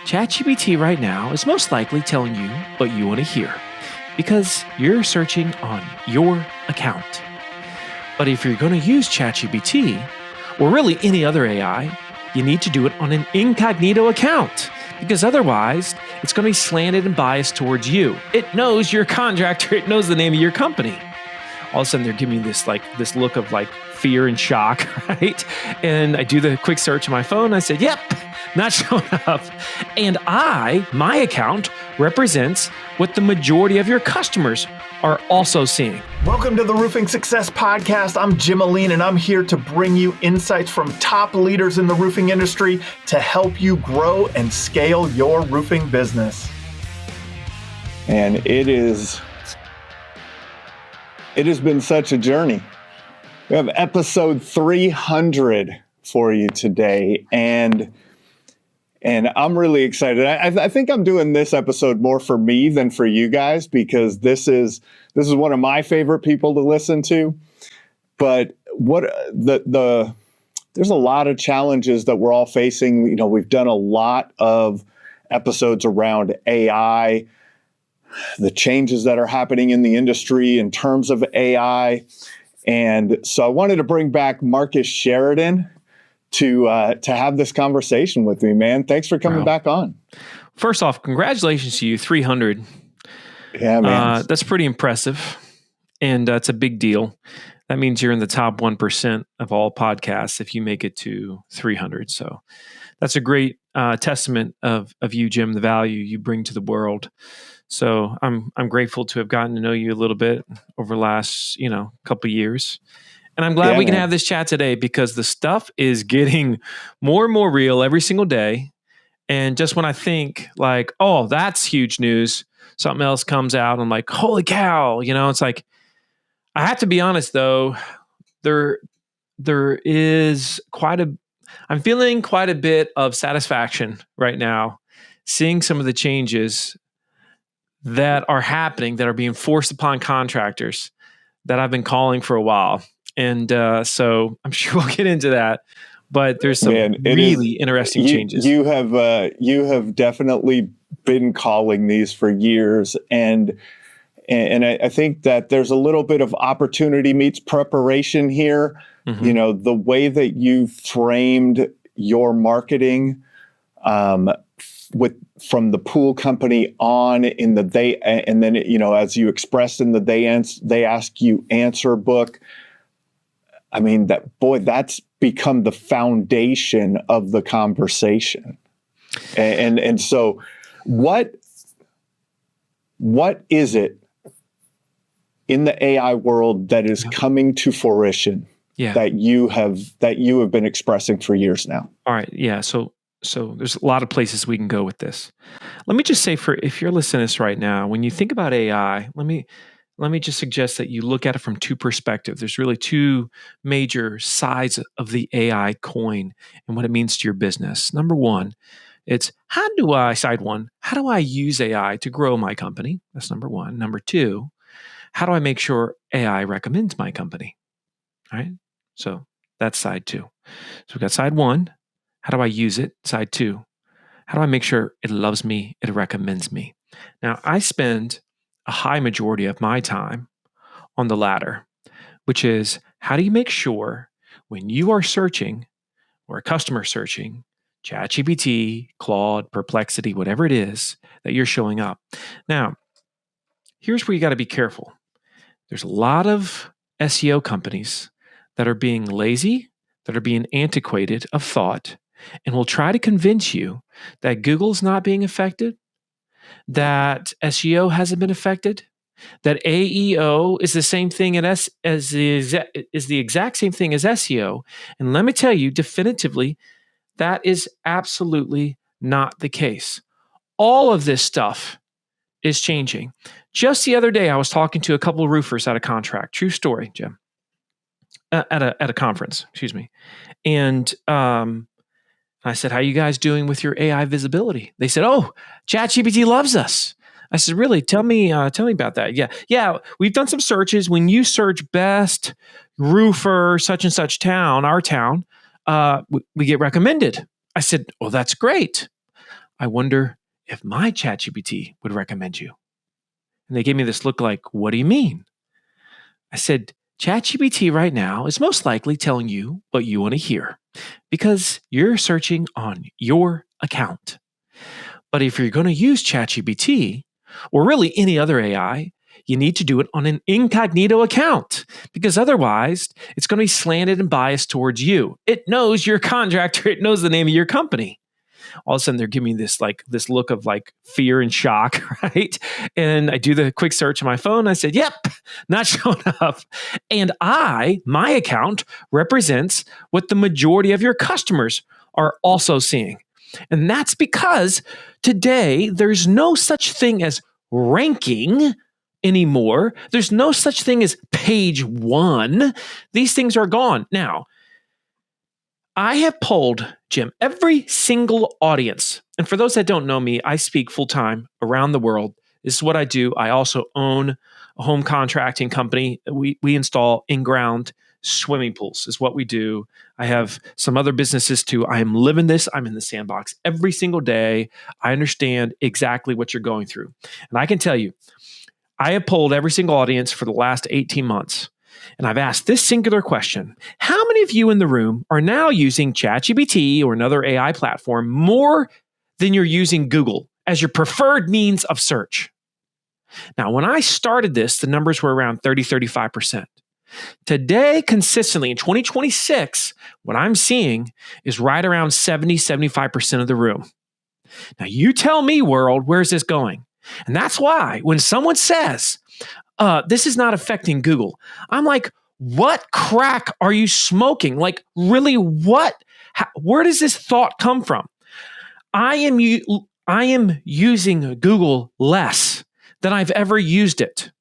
ChatGPT right now is most likely telling you what you want to hear because you're searching on your account. But if you're going to use ChatGPT, or really any other AI, you need to do it on an incognito account because otherwise it's going to be slanted and biased towards you. It knows you're a contractor. It knows the name of your company. All of a sudden they're giving me this look of fear and shock, right? And I do the quick search on my phone. I said, yep, not showing up. And my account represents what the majority of your customers are also seeing. Welcome to the Roofing Success Podcast. I'm Jim Aline, and I'm here to bring you insights from top leaders in the roofing industry to help you grow and scale your roofing business. And it has been such a journey. We have episode 300 for you today, and I'm really excited. I think I'm doing this episode more for me than for you guys because this is one of my favorite people to listen to. But there's a lot of challenges that we're all facing. You know, we've done a lot of episodes around AI, the changes that are happening in the industry in terms of AI. And so I wanted to bring back Marcus Sheridan to have this conversation with me, man. Thanks for coming back on. First off, congratulations to you, 300. Yeah, man. That's pretty impressive. And it's a big deal. That means you're in the top 1% of all podcasts if you make it to 300. So that's a great testament of you, Jim, the value you bring to the world. So I'm grateful to have gotten to know you a little bit over the last, couple of years. And I'm glad we can have this chat today because the stuff is getting more and more real every single day. And just when I think oh, that's huge news, something else comes out. I'm like, holy cow, it's like, I have to be honest though, there is I'm feeling quite a bit of satisfaction right now, seeing some of the changes that are happening, that are being forced upon contractors that I've been calling for a while. And so I'm sure we'll get into that, but there's some really interesting changes. You have definitely been calling these for years. And I think that there's a little bit of opportunity meets preparation here. Mm-hmm. The way that you framed your marketing, from the pool company on in the and then as you expressed in the they ask you answer book. I mean that's become the foundation of the conversation. And so what is it in the AI world that is coming to fruition that you have been expressing for years now? All right. Yeah. So there's a lot of places we can go with this. Let me just say, if you're listening to this right now, when you think about AI, let me just suggest that you look at it from two perspectives. There's really two major sides of the AI coin and what it means to your business. Number one, it's how do I use AI to grow my company? That's number one. Number two, how do I make sure AI recommends my company? All right. So that's side two. So we've got side one. How do I use it? Side two, how do I make sure it loves me, it recommends me? Now, I spend a high majority of my time on the latter, which is how do you make sure when you are searching or a customer searching, ChatGPT, Claude, Perplexity, whatever it is, that you're showing up. Now, here's where you got to be careful. There's a lot of SEO companies that are being lazy, that are being antiquated of thought, and will try to convince you that Google's not being affected, that SEO hasn't been affected, that AEO is the same thing is the exact same thing as SEO. And let me tell you definitively, that is absolutely not the case. All of this stuff is changing. Just the other day, I was talking to a couple of roofers at a contract. True story, Jim. At a conference, excuse me. And I said, how are you guys doing with your AI visibility? They said, oh, ChatGPT loves us. I said, really? Tell me about that. Yeah. We've done some searches. When you search best roofer, such and such town, our town, we get recommended. I said, well, that's great. I wonder if my ChatGPT would recommend you. And they gave me this look like, what do you mean? I said, ChatGPT right now is most likely telling you what you want to hear because you're searching on your account. But if you're going to use ChatGPT, or really any other AI, you need to do it on an incognito account because otherwise it's going to be slanted and biased towards you. It knows your contractor, it knows the name of your company. All of a sudden they're giving me this look of like fear and shock, right? And I do the quick search on my phone. I said, yep, not showing up. And my account represents what the majority of your customers are also seeing. And that's because today there's no such thing as ranking anymore. There's no such thing as page one. These things are gone. Now, I have polled, Jim, every single audience. And for those that don't know me, I speak full time around the world. This is what I do. I also own a home contracting company. We install in-ground swimming pools is what we do. I have some other businesses too. I am living this. I'm in the sandbox every single day. I understand exactly what you're going through. And I can tell you, I have polled every single audience for the last 18 months. And I've asked this singular question. How many of you in the room are now using ChatGPT or another AI platform more than you're using Google as your preferred means of search? Now, when I started this, the numbers were around 35%. Today, consistently in 2026, what I'm seeing is right around 75% of the room. Now, you tell me, world, where's this going? And that's why when someone says, this is not affecting Google, I'm like, what crack are you smoking? Like, really, what? Where does this thought come from? I am using Google less than I've ever used it.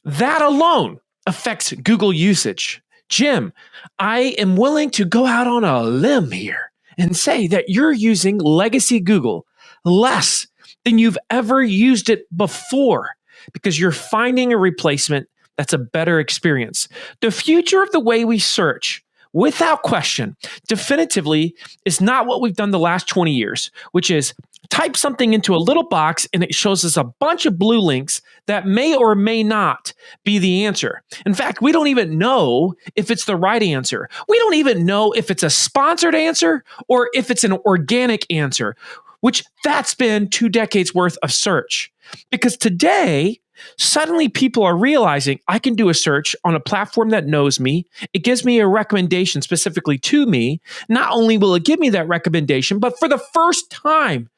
That alone affects Google usage. Jim, I am willing to go out on a limb here and say that you're using legacy Google less than you've ever used it before because you're finding a replacement that's a better experience. The future of the way we search, without question, definitively is not what we've done the last 20 years, which is type something into a little box and it shows us a bunch of blue links that may or may not be the answer. In fact, we don't even know if it's the right answer. We don't even know if it's a sponsored answer or if it's an organic answer, which that's been 2 decades worth of search. Because today, suddenly people are realizing I can do a search on a platform that knows me. It gives me a recommendation specifically to me. Not only will it give me that recommendation, but for the first time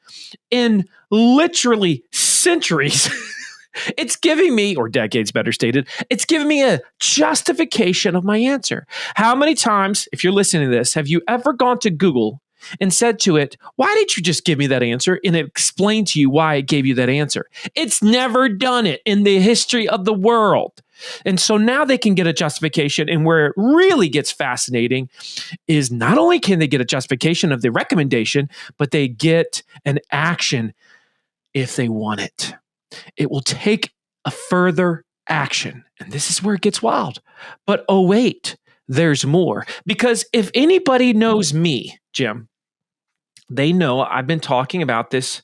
in literally centuries, it's giving me, or decades better stated, it's giving me a justification of my answer. How many times, if you're listening to this, have you ever gone to Google and said to it, why did you just give me that answer? And it explained to you why it gave you that answer. It's never done it in the history of the world. And so now they can get a justification. And where it really gets fascinating is not only can they get a justification of the recommendation, but they get an action if they want it. It will take a further action. And this is where it gets wild. But oh, wait, there's more. Because if anybody knows me, Jim, they know I've been talking about this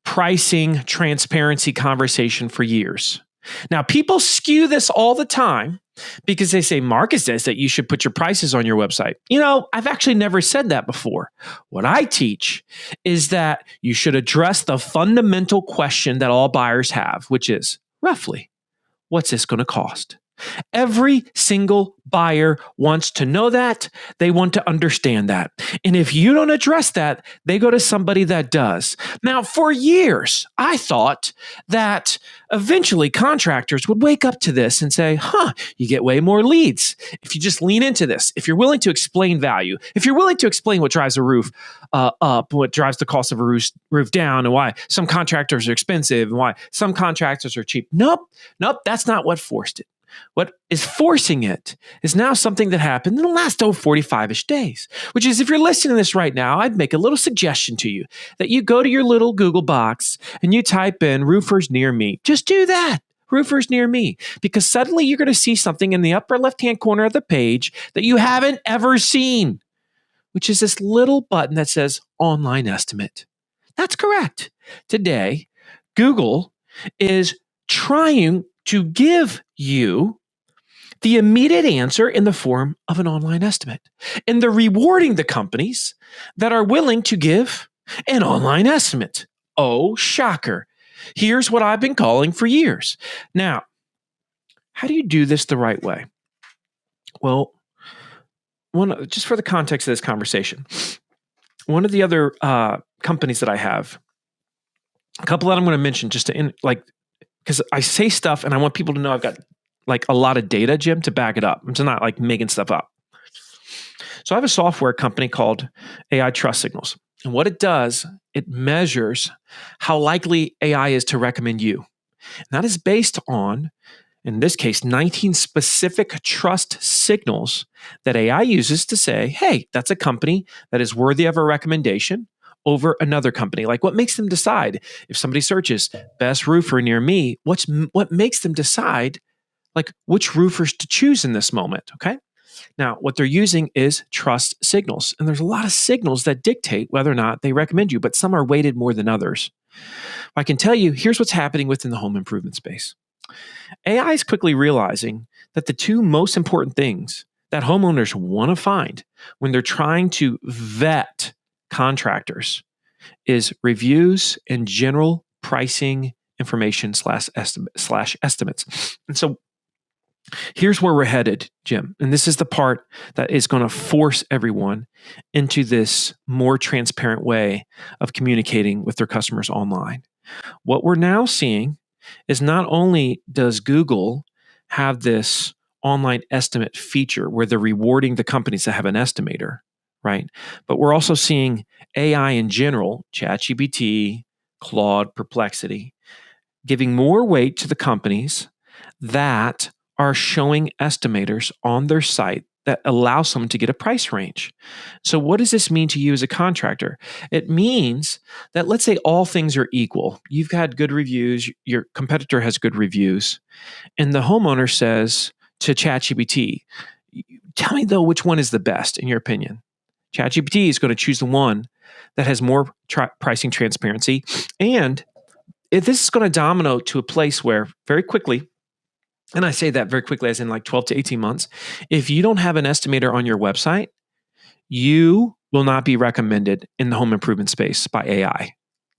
pricing transparency conversation for years. Now, people skew this all the time because they say, Marcus says that you should put your prices on your website. You know, I've actually never said that before. What I teach is that you should address the fundamental question that all buyers have, which is roughly, what's this going to cost? Every single buyer wants to know that. They want to understand that. And if you don't address that, they go to somebody that does. Now, for years, I thought that eventually contractors would wake up to this and say, you get way more leads if you just lean into this. If you're willing to explain value, if you're willing to explain what drives a roof up, what drives the cost of a roof down, and why some contractors are expensive and why some contractors are cheap. Nope, that's not what forced it. What is forcing it is now something that happened in the last 45-ish days, which is if you're listening to this right now, I'd make a little suggestion to you that you go to your little Google box and you type in roofers near me. Just do that. Roofers near me, because suddenly you're going to see something in the upper left-hand corner of the page that you haven't ever seen, which is this little button that says online estimate. That's correct. Today, Google is trying to give you the immediate answer in the form of an online estimate. And they're rewarding the companies that are willing to give an online estimate. Oh, shocker. Here's what I've been calling for years. Now, how do you do this the right way? Well, just for the context of this conversation, one of the other companies that I have, a couple that I'm going to mention just to because I say stuff and I want people to know I've got like a lot of data, Jim, to back it up. I'm just not like making stuff up. So I have a software company called AI Trust Signals. And what it does, it measures how likely AI is to recommend you. And that is based on, in this case, 19 specific trust signals that AI uses to say, hey, that's a company that is worthy of a recommendation over another company. Like, what makes them decide if somebody searches best roofer near me, what makes them decide like which roofers to choose in this moment, okay? Now, what they're using is trust signals. And there's a lot of signals that dictate whether or not they recommend you, but some are weighted more than others. I can tell you, here's what's happening within the home improvement space. AI is quickly realizing that the two most important things that homeowners want to find when they're trying to vet contractors is reviews and general pricing information slash estimates. And so here's where we're headed, Jim. And this is the part that is going to force everyone into this more transparent way of communicating with their customers online. What we're now seeing is not only does Google have this online estimate feature where they're rewarding the companies that have an estimator, right? But we're also seeing AI in general, ChatGPT, Claude, Perplexity, giving more weight to the companies that are showing estimators on their site that allow someone to get a price range. So what does this mean to you as a contractor? It means that, let's say all things are equal. You've had good reviews, your competitor has good reviews, and the homeowner says to ChatGPT, tell me though which one is the best in your opinion. ChatGPT is going to choose the one that has more pricing transparency. And if this is going to domino to a place where very quickly, and I say that very quickly as in like 12 to 18 months, if you don't have an estimator on your website, you will not be recommended in the home improvement space by AI.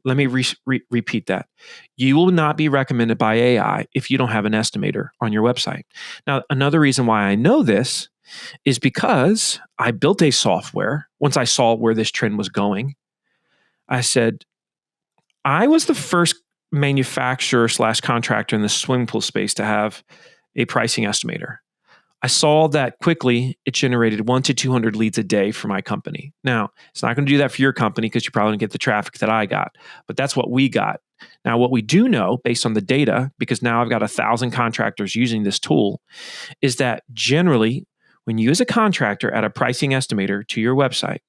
Let me repeat that. You will not be recommended by AI if you don't have an estimator on your website. Now, another reason why I know this is because I built a software. Once I saw where this trend was going, I said, I was the first manufacturer / contractor in the swimming pool space to have a pricing estimator. I saw that quickly it generated 100 to 200 leads a day for my company. Now, it's not going to do that for your company because you're probably going to get the traffic that I got, but that's what we got. Now, what we do know based on the data, because now I've got 1,000 contractors using this tool, is that generally when you as a contractor add a pricing estimator to your website,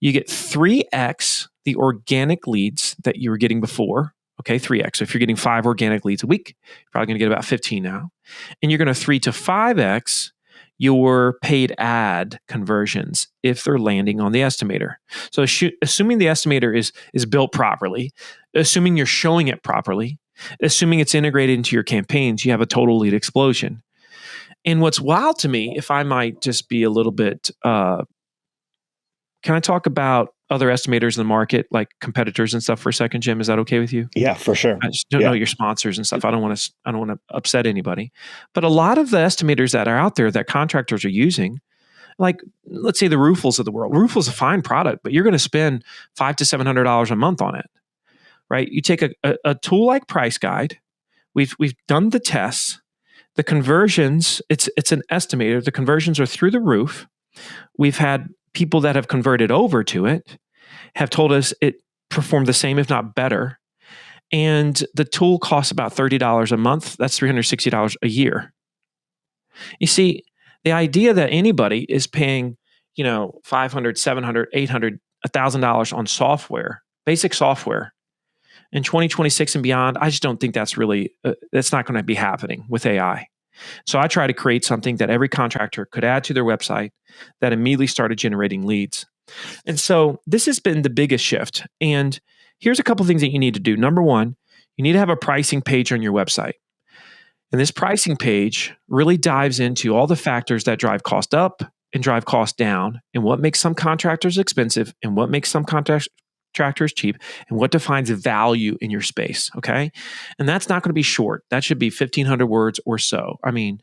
you get 3x the organic leads that you were getting before. Okay, 3x. So if you're getting 5 organic leads a week, you're probably going to get about 15 now. And you're going to 3 to 5x your paid ad conversions if they're landing on the estimator. So assuming the estimator is built properly, assuming you're showing it properly, assuming it's integrated into your campaigns, you have a total lead explosion. And what's wild to me, if I might just be a little bit, can I talk about other estimators in the market, like competitors and stuff for a second, Jim? Is that okay with you? Yeah, for sure. I just don't know your sponsors and stuff. I don't want to upset anybody. But a lot of the estimators that are out there that contractors are using, like let's say the Roofles of the world. Roofle's a fine product, but you're going to spend $500 to $700 a month on it, right? You take a tool like Price Guide. We've done the tests. The conversions, it's an estimator. The conversions are through the roof. We've had people that have converted over to it have told us it performed the same, if not better. And the tool costs about $30 a month. That's $360 a year. You see, the idea that anybody is paying, $500, $700, $800, $1,000 on software, basic software, in 2026 and beyond, I just don't think that's really, that's not going to be happening with AI. So I try to create something that every contractor could add to their website that immediately started generating leads. And so this has been the biggest shift. And here's a couple things that you need to do. Number one, you need to have a pricing page on your website. And this pricing page really dives into all the factors that drive cost up and drive cost down, and what makes some contractors expensive and what makes some contractors cheap, and what defines value in your space. Okay. And that's not going to be short. That should be 1,500 words or so. I mean,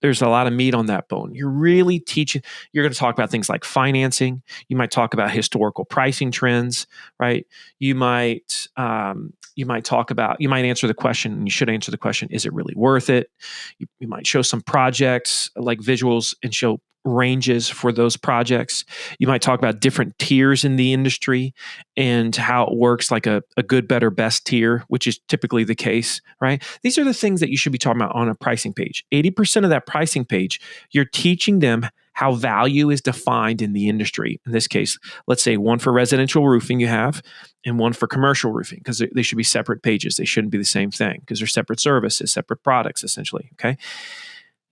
there's a lot of meat on that bone. You're really teaching, you're going to talk about things like financing. You might talk about historical pricing trends, right? You might talk about, you might answer the question, and you should answer the question, is it really worth it? You might show some projects like visuals and show ranges for those projects. You might talk about different tiers in the industry and how it works, like a good, better, best tier, which is typically the case, right? These are the things that you should be talking about on a pricing page. 80% of that pricing page, you're teaching them how value is defined in the industry. In this case, let's say one for residential roofing you have, and one for commercial roofing, because they should be separate pages. They shouldn't be the same thing because they're separate services, separate products, essentially, okay?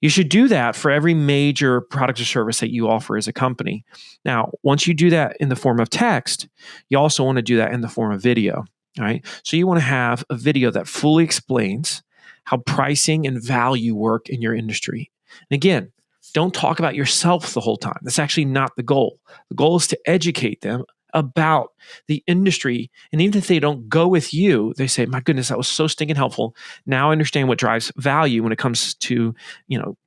You should do that for every major product or service that you offer as a company. Now, once you do that in the form of text, you also want to do that in the form of video, all right? So you want to have a video that fully explains how pricing and value work in your industry. And again, don't talk about yourself the whole time. That's actually not the goal. The goal is to educate them about the industry. And even if they don't go with you, they say, my goodness, that was so stinking helpful. Now I understand what drives value when it comes to,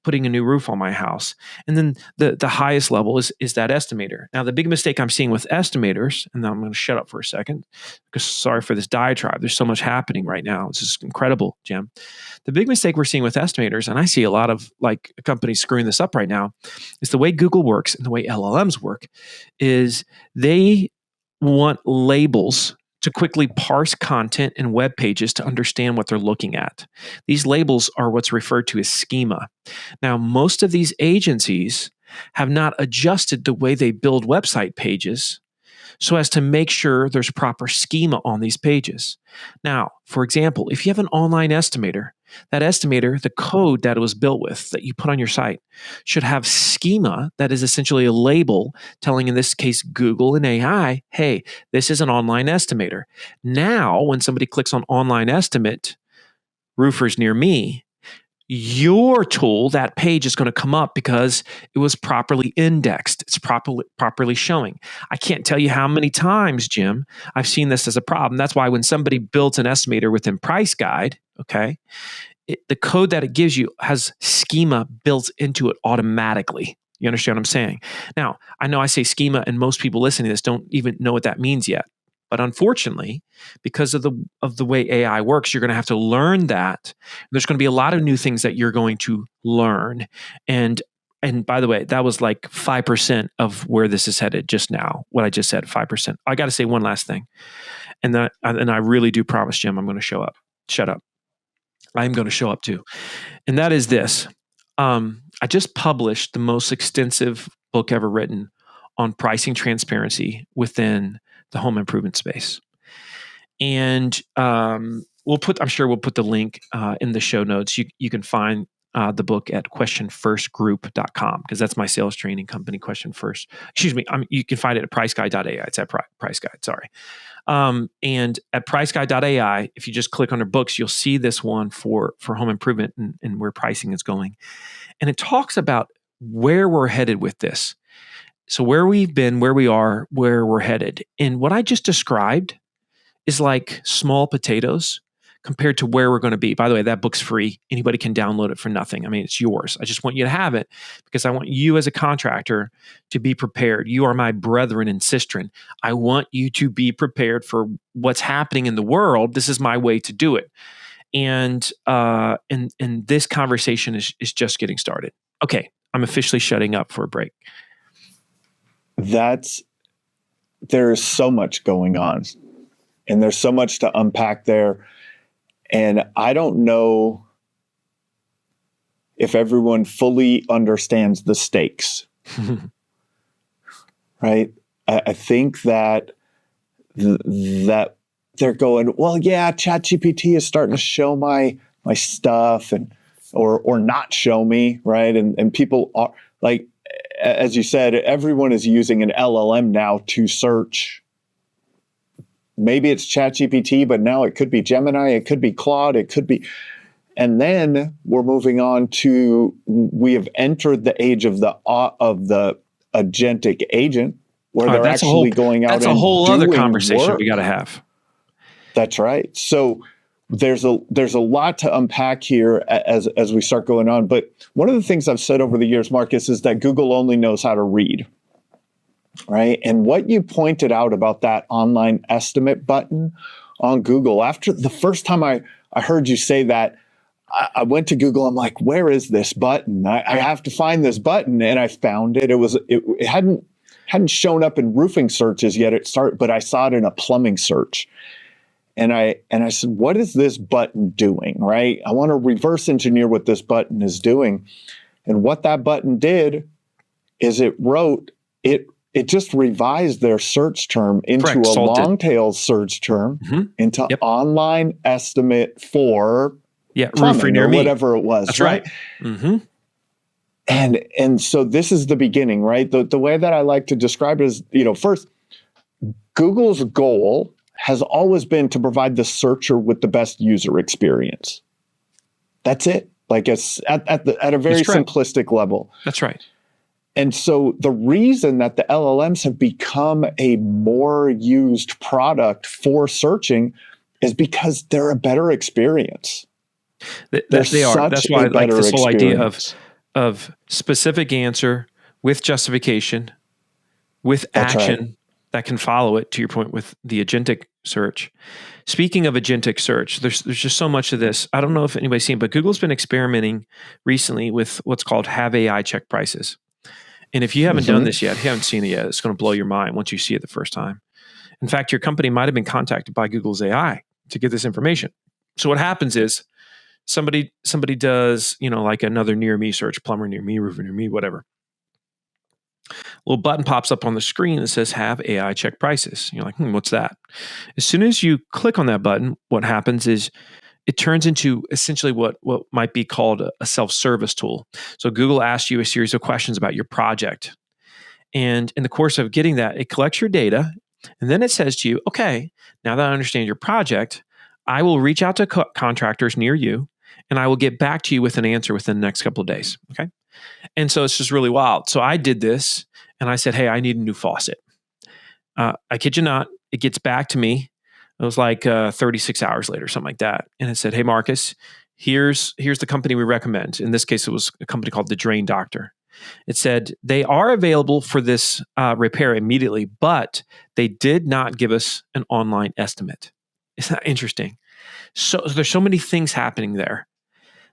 putting a new roof on my house. And then the highest level is that estimator. Now, the big mistake I'm seeing with estimators, and now I'm going to shut up for a second, because sorry for this diatribe. There's so much happening right now. It's just incredible, Jim. The big mistake we're seeing with estimators, and I see a lot of companies screwing this up right now, is the way Google works and the way LLMs work is they want labels to quickly parse content and web pages to understand what they're looking at. These labels are what's referred to as schema. Now, most of these agencies have not adjusted the way they build website pages so as to make sure there's proper schema on these pages. Now, for example, if you have an online estimator, that estimator, the code that it was built with that you put on your site, should have schema that is essentially a label telling, in this case, Google and AI, hey, this is an online estimator. Now, when somebody clicks on online estimate, roofers near me, your tool, that page is going to come up because it was properly indexed. It's properly showing. I can't tell you how many times, Jim, I've seen this as a problem. That's why when somebody builds an estimator within Price Guide, okay, the code that it gives you has schema built into it automatically. You understand what I'm saying? Now, I know I say schema, and most people listening to this don't even know what that means yet. But unfortunately, because of the way AI works, you're going to have to learn that. There's going to be a lot of new things that you're going to learn. And by the way, that was like 5% of where this is headed just now. What I just said, 5%. I got to say one last thing, and I really do promise, Jim, I'm going to show up. Shut up. I'm going to show up too, and that is this. I just published the most extensive book ever written on pricing transparency within the home improvement space. And I'm sure we'll put the link in the show notes. You can find the book at questionfirstgroup.com, because that's my sales training company, Question First. Excuse me. You can find it at priceguide.ai. It's at Price Guide. Sorry. And at priceguide.ai, if you just click under books, you'll see this one for home improvement and where pricing is going. And it talks about where we're headed with this. So where we've been, where we are, where we're headed. And what I just described is like small potatoes compared to where we're going to be. By the way, that book's free. Anybody can download it for nothing. I mean, it's yours. I just want you to have it because I want you as a contractor to be prepared. You are my brethren and sistren. I want you to be prepared for what's happening in the world. This is my way to do it. And this conversation is just getting started. Okay, I'm officially shutting up for a break. There's so much going on, and there's so much to unpack there. And I don't know if everyone fully understands the stakes, right? I think that that they're going, well, yeah, ChatGPT is starting to show my stuff or not show me, right? And people are like, as you said, everyone is using an LLM now to search maybe it's ChatGPT, but now it could be Gemini, it could be Claude, it could be. And then we're moving on to, we have entered the age of the agentic agent, where they're actually going out and that's a whole other doing conversation work. we got to have. That's right. So there's a lot to unpack here as we start going on. But one of the things I've said over the years, Marcus, is that Google only knows how to read, right? And what you pointed out about that online estimate button on Google, after the first time I heard you say that, I went to Google. I'm like, where is this button? I have to find this button, and I found it. It hadn't shown up in roofing searches yet. But I saw it in a plumbing search, and I said, what is this button doing? Right? I want to reverse engineer what this button is doing, and what that button did is it just revised their search term into a long tail search term into online estimate for. Yeah, roofer near or me. Whatever it was. That's right. Mm-hmm. And so this is the beginning, right? The way that I like to describe it is, first, Google's goal has always been to provide the searcher with the best user experience. That's it. Like, it's at a very simplistic level. That's right. And so the reason that the LLMs have become a more used product for searching is because they're a better experience. They are. That's why I like this whole idea of specific answer with justification, with action that can follow it, to your point with the agentic search. Speaking of agentic search, there's just so much of this. I don't know if anybody's seen, but Google's been experimenting recently with what's called Have AI Check Prices. And if you haven't done this yet, if you haven't seen it yet, it's going to blow your mind once you see it the first time. In fact, your company might have been contacted by Google's AI to get this information. So what happens is, somebody does, like another near me search, plumber near me, roofer near me, whatever. A little button pops up on the screen that says Have AI Check Prices. You're like, what's that? As soon as you click on that button, what happens is it turns into essentially what might be called a self-service tool. So Google asks you a series of questions about your project. And in the course of getting that, it collects your data, and then it says to you, okay, now that I understand your project, I will reach out to contractors near you, and I will get back to you with an answer within the next couple of days. Okay. And so it's just really wild. So I did this, and I said, hey, I need a new faucet. I kid you not, it gets back to me. It was like 36 hours later, something like that. And it said, hey, Marcus, here's the company we recommend. In this case, it was a company called The Drain Doctor. It said they are available for this repair immediately, but they did not give us an online estimate. Isn't that interesting? So there's so many things happening there.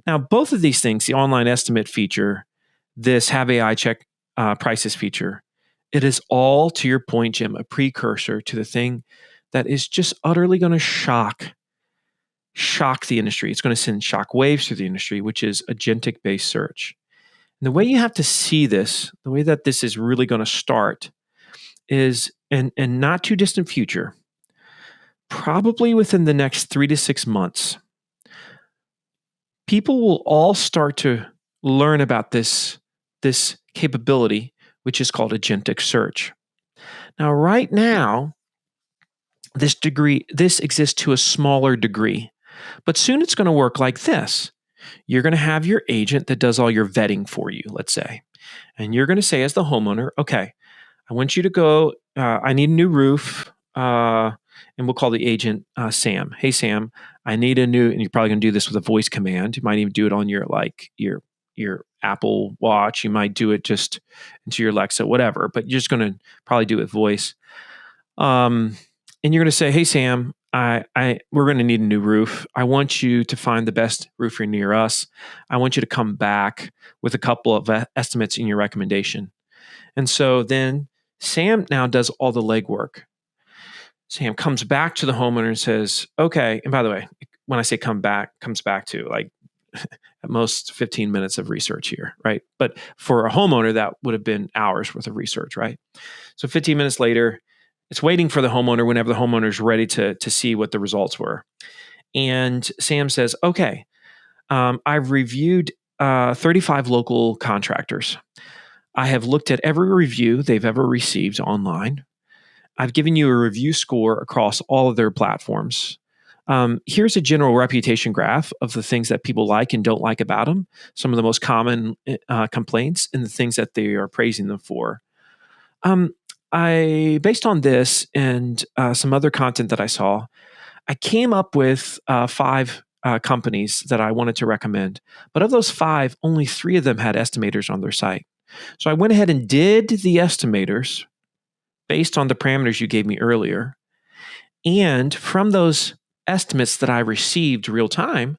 Now, both of these things, the online estimate feature, this Have AI Check Prices feature, it is all, to your point, Jim, a precursor to the thing that is just utterly going to shock the industry. It's going to send shock waves through the industry, which is agentic-based search. And the way you have to see this, the way that this is really going to start is, in not too distant future, probably within the next 3 to 6 months, people will all start to learn about this capability, which is called agentic search. Now, right now, this exists to a smaller degree, but soon it's going to work like this. You're going to have your agent that does all your vetting for you, let's say, and you're going to say as the homeowner, okay, I want you to go, I need a new roof, and we'll call the agent Sam. Hey, Sam, I need a new, and you're probably going to do this with a voice command. You might even do it on your Apple Watch. You might do it just into your Alexa, whatever, but you're just going to probably do it with voice. And you're going to say, hey, Sam, we're going to need a new roof. I want you to find the best roofer near us. I want you to come back with a couple of estimates in your recommendation. And so then Sam now does all the legwork. Sam comes back to the homeowner and says, okay, and by the way, when I say comes back to like at most 15 minutes of research here, right? But for a homeowner, that would have been hours worth of research, right? So 15 minutes later, it's waiting for the homeowner whenever the homeowner is ready to see what the results were. And Sam says, okay, I've reviewed 35 local contractors. I have looked at every review they've ever received online. I've given you a review score across all of their platforms. Here's a general reputation graph of the things that people like and don't like about them, some of the most common complaints, and the things that they are praising them for. Based on this and some other content that I saw, I came up with five companies that I wanted to recommend. But of those five, only three of them had estimators on their site. So I went ahead and did the estimators based on the parameters you gave me earlier. And from those estimates that I received real time,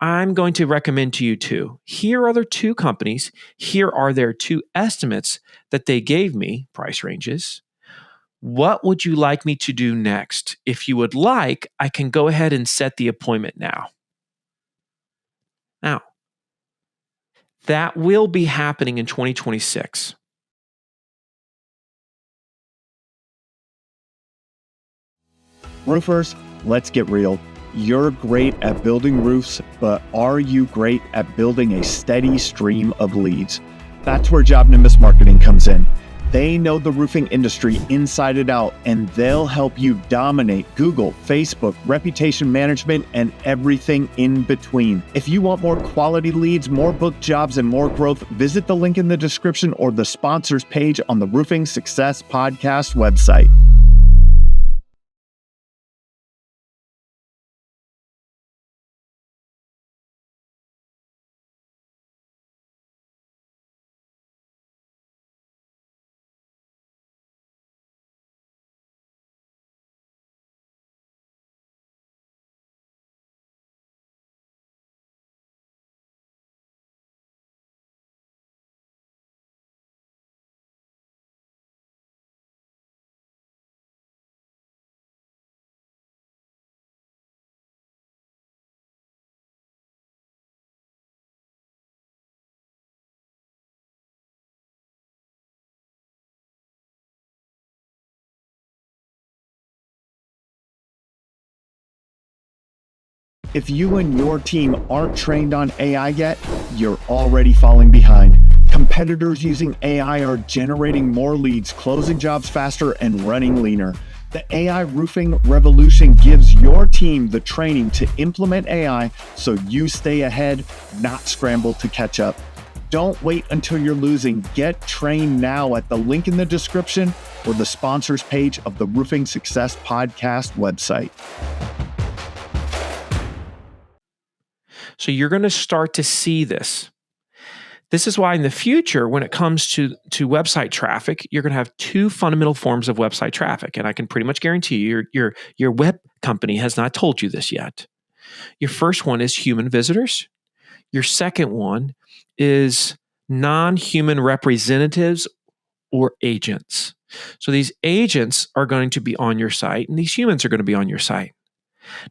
I'm going to recommend to you two. Here are their two companies. Here are their two estimates that they gave me, price ranges. What would you like me to do next? If you would like, I can go ahead and set the appointment now. Now, that will be happening in 2026. Roofers, let's get real. You're great at building roofs, but are you great at building a steady stream of leads? That's where Job Nimbus Marketing comes in. They know the roofing industry inside and out, and they'll help you dominate Google, Facebook, reputation management, and everything in between. If you want more quality leads, more booked jobs, and more growth, visit the link in the description or the sponsors page on the Roofing Success Podcast website. If you and your team aren't trained on AI yet, you're already falling behind. Competitors using AI are generating more leads, closing jobs faster, and running leaner. The AI roofing revolution gives your team the training to implement AI so you stay ahead, not scramble to catch up. Don't wait until you're losing. Get trained now at the link in the description or the sponsors page of the Roofing Success Podcast website. So you're going to start to see this. This is why in the future, when it comes to website traffic, you're going to have two fundamental forms of website traffic. And I can pretty much guarantee you, your web company has not told you this yet. Your first one is human visitors. Your second one is non-human representatives or agents. So these agents are going to be on your site, and these humans are going to be on your site.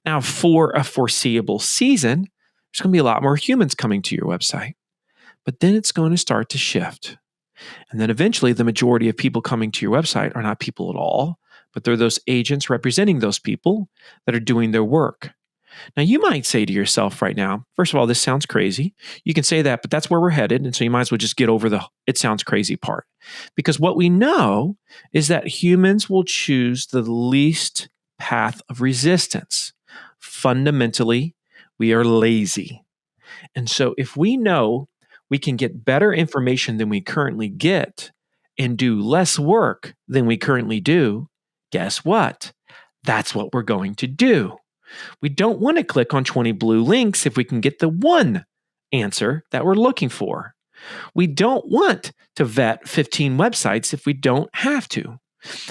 Now, for a foreseeable season, there's going to be a lot more humans coming to your website. But then it's going to start to shift. And then eventually, the majority of people coming to your website are not people at all, but they're those agents representing those people that are doing their work. Now, you might say to yourself right now, first of all, this sounds crazy. You can say that, but that's where we're headed. And so you might as well just get over the it sounds crazy part. Because what we know is that humans will choose the least path of resistance. Fundamentally, we are lazy. And so if we know we can get better information than we currently get and do less work than we currently do, guess what? That's what we're going to do. We don't want to click on 20 blue links if we can get the one answer that we're looking for. We don't want to vet 15 websites if we don't have to.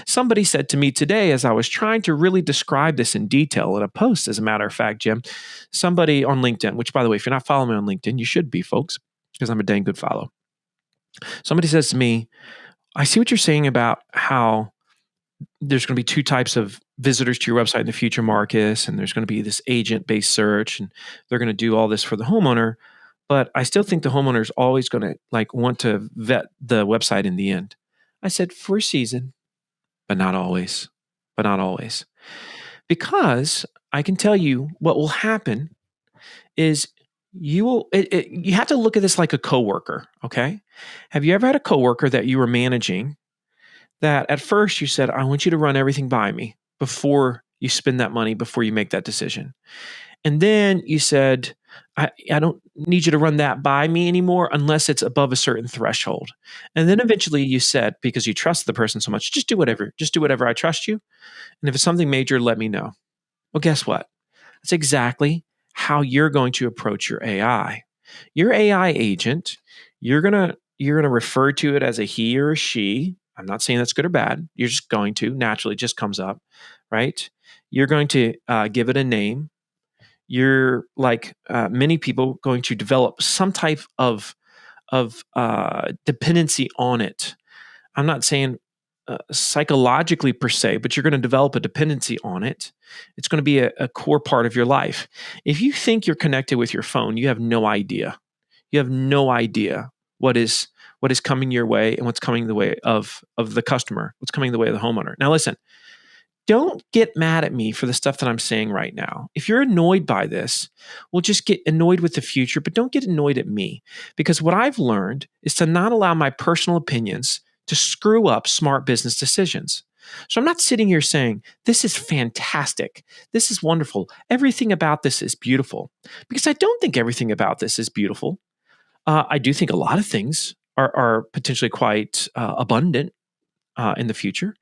Somebody said to me today, as I was trying to really describe this in detail in a post, as a matter of fact, Jim, somebody on LinkedIn, which by the way, if you're not following me on LinkedIn, you should be, folks, because I'm a dang good follow. Somebody says to me, I see what you're saying about how there's going to be two types of visitors to your website in the future, Marcus, and there's going to be this agent-based search, and they're going to do all this for the homeowner. But I still think the homeowner is always going to want to vet the website in the end. I said, for a season, but not always. But not always. Because I can tell you what will happen is you have to look at this like a coworker, okay? Have you ever had a coworker that you were managing that at first you said, I want you to run everything by me before you spend that money, before you make that decision. And then you said, I don't need you to run that by me anymore unless it's above a certain threshold. And then eventually you said, because you trust the person so much, just do whatever. I trust you. And if it's something major, let me know. Well, guess what? That's exactly how you're going to approach your AI. Your AI agent, you're gonna refer to it as a he or a she. I'm not saying that's good or bad. You're just going to naturally, it just comes up, right? You're going to give it a name. You're like many people going to develop some type of dependency on it. I'm not saying psychologically per se, but you're going to develop a dependency on it. It's going to be a core part of your life. If you think you're connected with your phone, you have no idea. You have no idea what is coming your way and what's coming the way of the customer, what's coming the way of the homeowner. Now, listen, don't get mad at me for the stuff that I'm saying right now. If you're annoyed by this, well, just get annoyed with the future, but don't get annoyed at me. Because what I've learned is to not allow my personal opinions to screw up smart business decisions. So I'm not sitting here saying, this is fantastic. This is wonderful. Everything about this is beautiful. Because I don't think everything about this is beautiful. I do think a lot of things are potentially quite abundant in the future.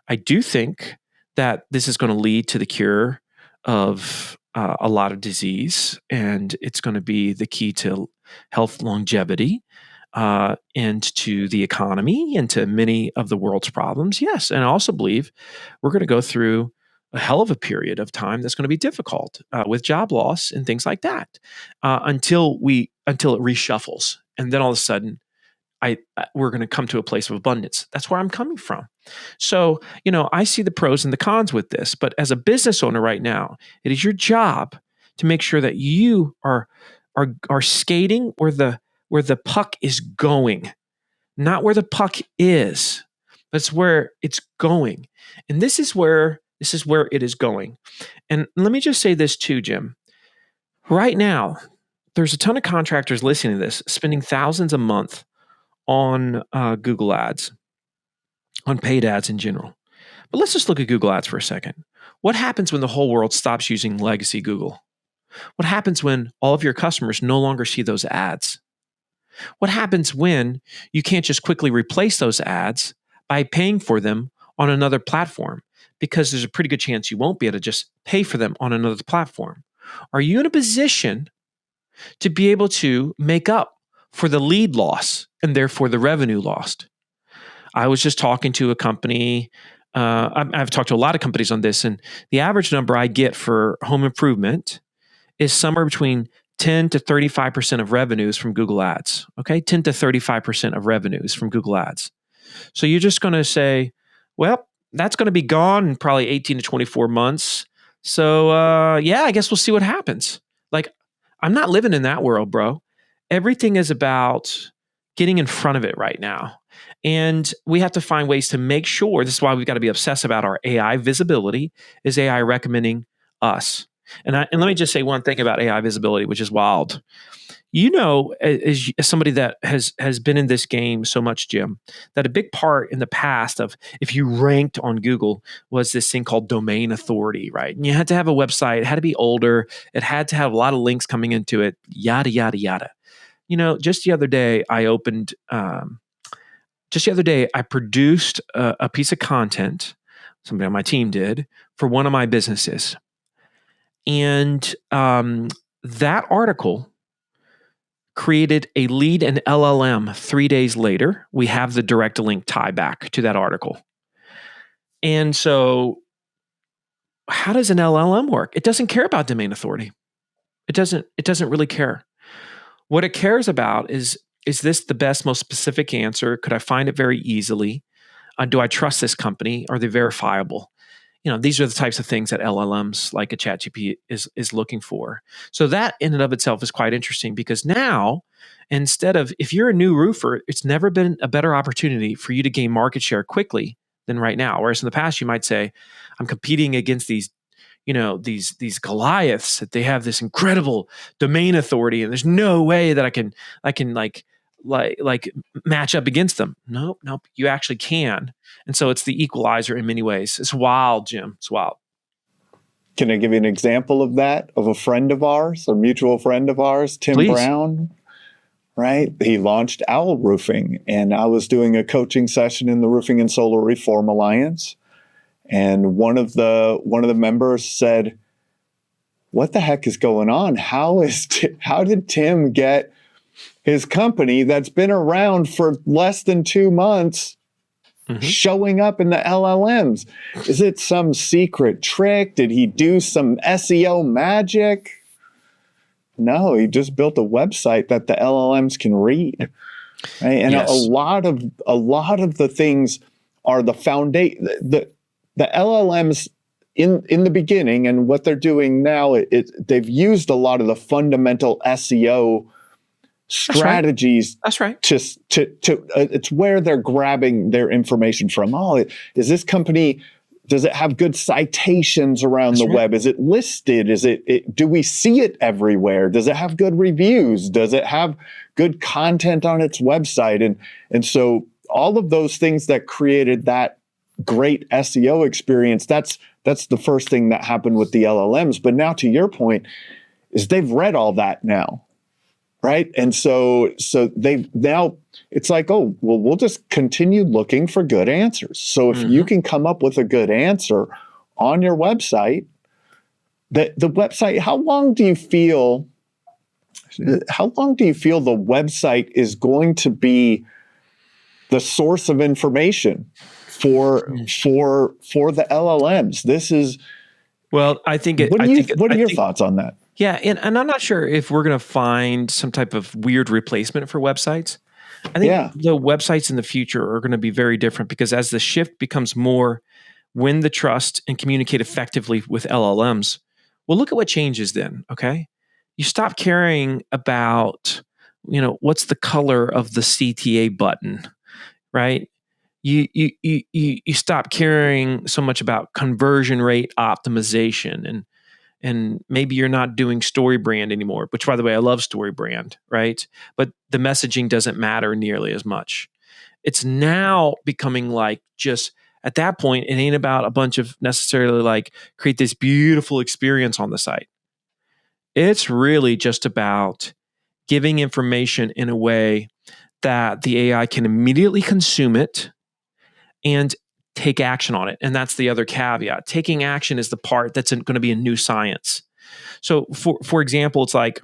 I do think that this is going to lead to the cure of a lot of disease, and it's going to be the key to health longevity and to the economy and to many of the world's problems. Yes, and I also believe we're going to go through a hell of a period of time that's going to be difficult with job loss and things like that until it reshuffles, and then all of a sudden we're going to come to a place of abundance. That's where I'm coming from. So, I see the pros and the cons with this, but as a business owner right now, it is your job to make sure that you are skating where the puck is going, not where the puck is. That's where it's going. And this is where it is going. And let me just say this too, Jim. Right now, there's a ton of contractors listening to this, spending thousands a month on Google Ads, on paid ads in general. But let's just look at Google Ads for a second. What happens when the whole world stops using legacy Google? What happens when all of your customers no longer see those ads? What happens when you can't just quickly replace those ads by paying for them on another platform? Because there's a pretty good chance you won't be able to just pay for them on another platform. Are you in a position to be able to make up for the lead loss and therefore the revenue lost? I was just talking to a company. I've talked to a lot of companies on this, and the average number I get for home improvement is somewhere between 10 to 35% of revenues from Google Ads. Okay, 10 to 35% of revenues from Google Ads. So you're just going to say, well, that's going to be gone in probably 18 to 24 months. So yeah, I guess we'll see what happens. Like, I'm not living in that world, bro. Everything is about getting in front of it right now. And we have to find ways to make sure, this is why we've got to be obsessed about our AI visibility. Is AI recommending us? And let me just say one thing about AI visibility, which is wild. As somebody that has been in this game so much, Jim, that a big part in the past of if you ranked on Google was this thing called domain authority, right? And you had to have a website, it had to be older, it had to have a lot of links coming into it, yada, yada, yada. Just the other day, I produced a piece of content, somebody on my team did, for one of my businesses. And that article created a lead in LLM 3 days later. We have the direct link tie back to that article. And so how does an LLM work? It doesn't care about domain authority. It doesn't really care. What it cares about is this the best, most specific answer? Could I find it very easily? Do I trust this company? Are they verifiable? These are the types of things that LLMs like a ChatGPT is looking for. So that in and of itself is quite interesting because now, instead of, if you're a new roofer, it's never been a better opportunity for you to gain market share quickly than right now. Whereas in the past, you might say, I'm competing against these Goliaths that they have this incredible domain authority, and there's no way that I can like like match up against them. Nope, you actually can. And so it's the equalizer in many ways. It's wild, Jim. It's wild. Can I give you an example of that, of a friend of ours, a mutual friend of ours, Tim Please. Brown? Right? He launched Owl Roofing, and I was doing a coaching session in the Roofing and Solar Reform Alliance, and one of the members said, "What the heck is going on? How did Tim get his company that's been around for less than 2 months showing up in the LLMs? Is it some secret trick? Did he do some SEO magic?" No, he just built a website that the LLMs can read. Right? And Yes. a lot of the things are the foundation. The LLMs in the beginning, and what they're doing now, they've used a lot of the fundamental SEO strategies. That's right. It's where they're grabbing their information from. Oh, is this company? Does it have good citations around the web? Is it listed? Do we see it everywhere? Does it have good reviews? Does it have good content on its website? And so all of those things that created that great SEO experience, that's the first thing that happened with the LLMs. But now, to your point, is they've read all that now, right? And so they've now, it's like, oh, well, we'll just continue looking for good answers. So if you can come up with a good answer on your website, the website, how long do you feel the website is going to be the source of information for the LLMs? This is, well, I think what are your thoughts on that? Yeah, and I'm not sure if we're going to find some type of weird replacement for websites. I think the websites in the future are going to be very different, because as the shift becomes more win the trust and communicate effectively with LLMs, well, look at what changes then, okay? You stop caring about, what's the color of the CTA button, right? You stop caring so much about conversion rate optimization, and maybe you're not doing story brand anymore, which, by the way, I love story brand, right? But the messaging doesn't matter nearly as much. It's now becoming like, just at that point, it ain't about a bunch of necessarily like create this beautiful experience on the site. It's really just about giving information in a way that the AI can immediately consume it and take action on it. And that's the other caveat. Taking action is the part that's going to be a new science. So for example, it's like